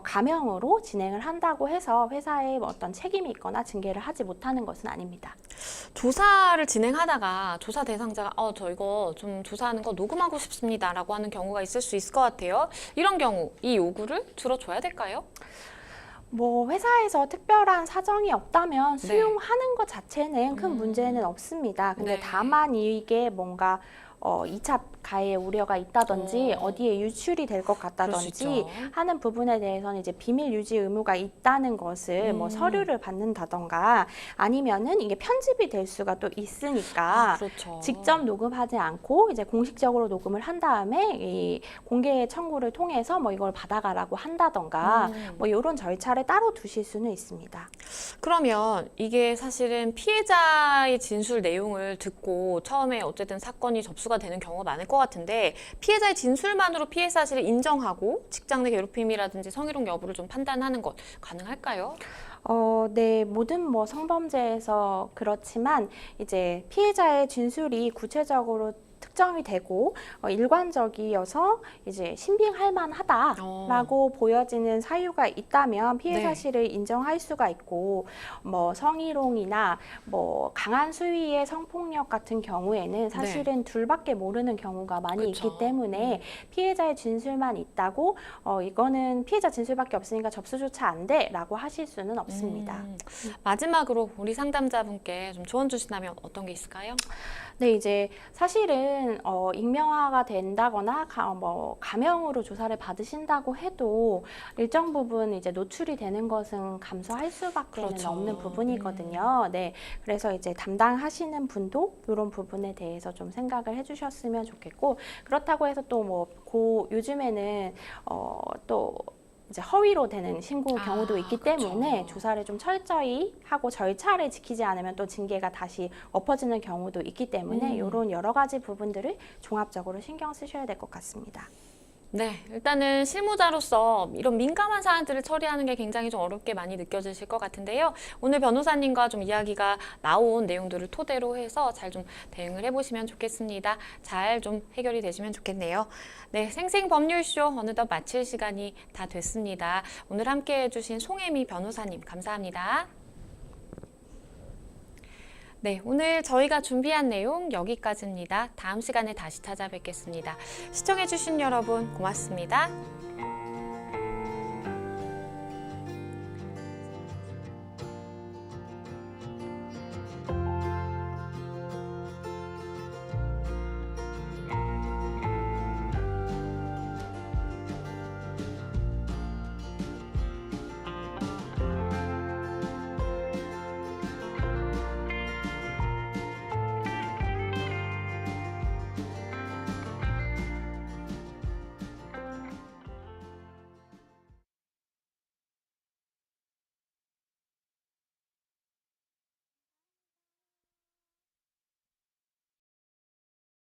Speaker 2: 가명으로 진행을 한다고 해서 회사에 뭐 어떤 책임이 있거나 징계를 하지 못하는 것은 아닙니다.
Speaker 1: 조사를 진행하다가 조사 대상자가 저 이거 좀 조사하는 거 녹음하고 싶습니다 라고 하는 경우가 있을 수 있을 것 같아요. 이런 경우 이 요구를 들어줘야 될까요?
Speaker 2: 뭐 회사에서 특별한 사정이 없다면 수용하는 것 자체는 큰 문제는 없습니다. 근데 다만 이게 뭔가 2차 가해 우려가 있다든지 어디에 유출이 될 것 같다든지 하는 부분에 대해서는 이제 비밀 유지 의무가 있다는 것을 뭐 서류를 받는다던가 아니면은 이게 편집이 될 수가 또 있으니까 직접 녹음하지 않고 이제 공식적으로 녹음을 한 다음에 이 공개 청구를 통해서 뭐 이걸 받아가라고 한다던가 뭐 이런 절차를 따로 두실 수는 있습니다.
Speaker 1: 그러면 이게 사실은 피해자의 진술 내용을 듣고 처음에 어쨌든 사건이 접수가 되는 경우가 많을 것 같은데 피해자의 진술만으로 피해 사실을 인정하고 직장 내 괴롭힘이라든지 성희롱 여부를 좀 판단하는 것 가능할까요?
Speaker 2: 네, 모든 뭐 성범죄에서 그렇지만 이제 피해자의 진술이 구체적으로 특정이 되고 일관적이어서 이제 신빙할 만하다라고 보여지는 사유가 있다면 피해
Speaker 1: 네.
Speaker 2: 사실을 인정할 수가 있고 뭐 성희롱이나 뭐 강한 수위의 성폭력 같은 경우에는 사실은 둘밖에 모르는 경우가 많이
Speaker 1: 그쵸.
Speaker 2: 있기 때문에 피해자의 진술만 있다고 이거는 피해자 진술밖에 없으니까 접수조차 안 돼라고 하실 수는 없습니다.
Speaker 1: 마지막으로 우리 상담자분께 좀 조언 주신다면 어떤 게 있을까요?
Speaker 2: 네, 이제 사실은 익명화가 된다거나 가명으로 조사를 받으신다고 해도 일정 부분 이제 노출이 되는 것은 감수할 수밖에
Speaker 1: 그렇죠.
Speaker 2: 없는 부분이거든요. 네, 그래서 이제 담당하시는 분도 이런 부분에 대해서 좀 생각을 해주셨으면 좋겠고 그렇다고 해서 또 뭐 요즘에는 또 이제 허위로 되는 신고 경우도 있기 때문에
Speaker 1: 그쵸.
Speaker 2: 조사를 좀 철저히 하고 절차를 지키지 않으면 또 징계가 다시 엎어지는 경우도 있기 때문에 이런 여러 가지 부분들을 종합적으로 신경 쓰셔야 될 것 같습니다.
Speaker 1: 네, 일단은 실무자로서 이런 민감한 사안들을 처리하는 게 굉장히 좀 어렵게 많이 느껴지실 것 같은데요. 오늘 변호사님과 좀 이야기가 나온 내용들을 토대로 해서 잘 좀 대응을 해보시면 좋겠습니다. 잘 좀 해결이 되시면 좋겠네요. 네, 생생법률쇼 어느덧 마칠 시간이 다 됐습니다. 오늘 함께 해주신 송혜미 변호사님 감사합니다. 네, 오늘 저희가 준비한 내용 여기까지입니다. 다음 시간에 다시 찾아뵙겠습니다. 시청해주신 여러분 고맙습니다.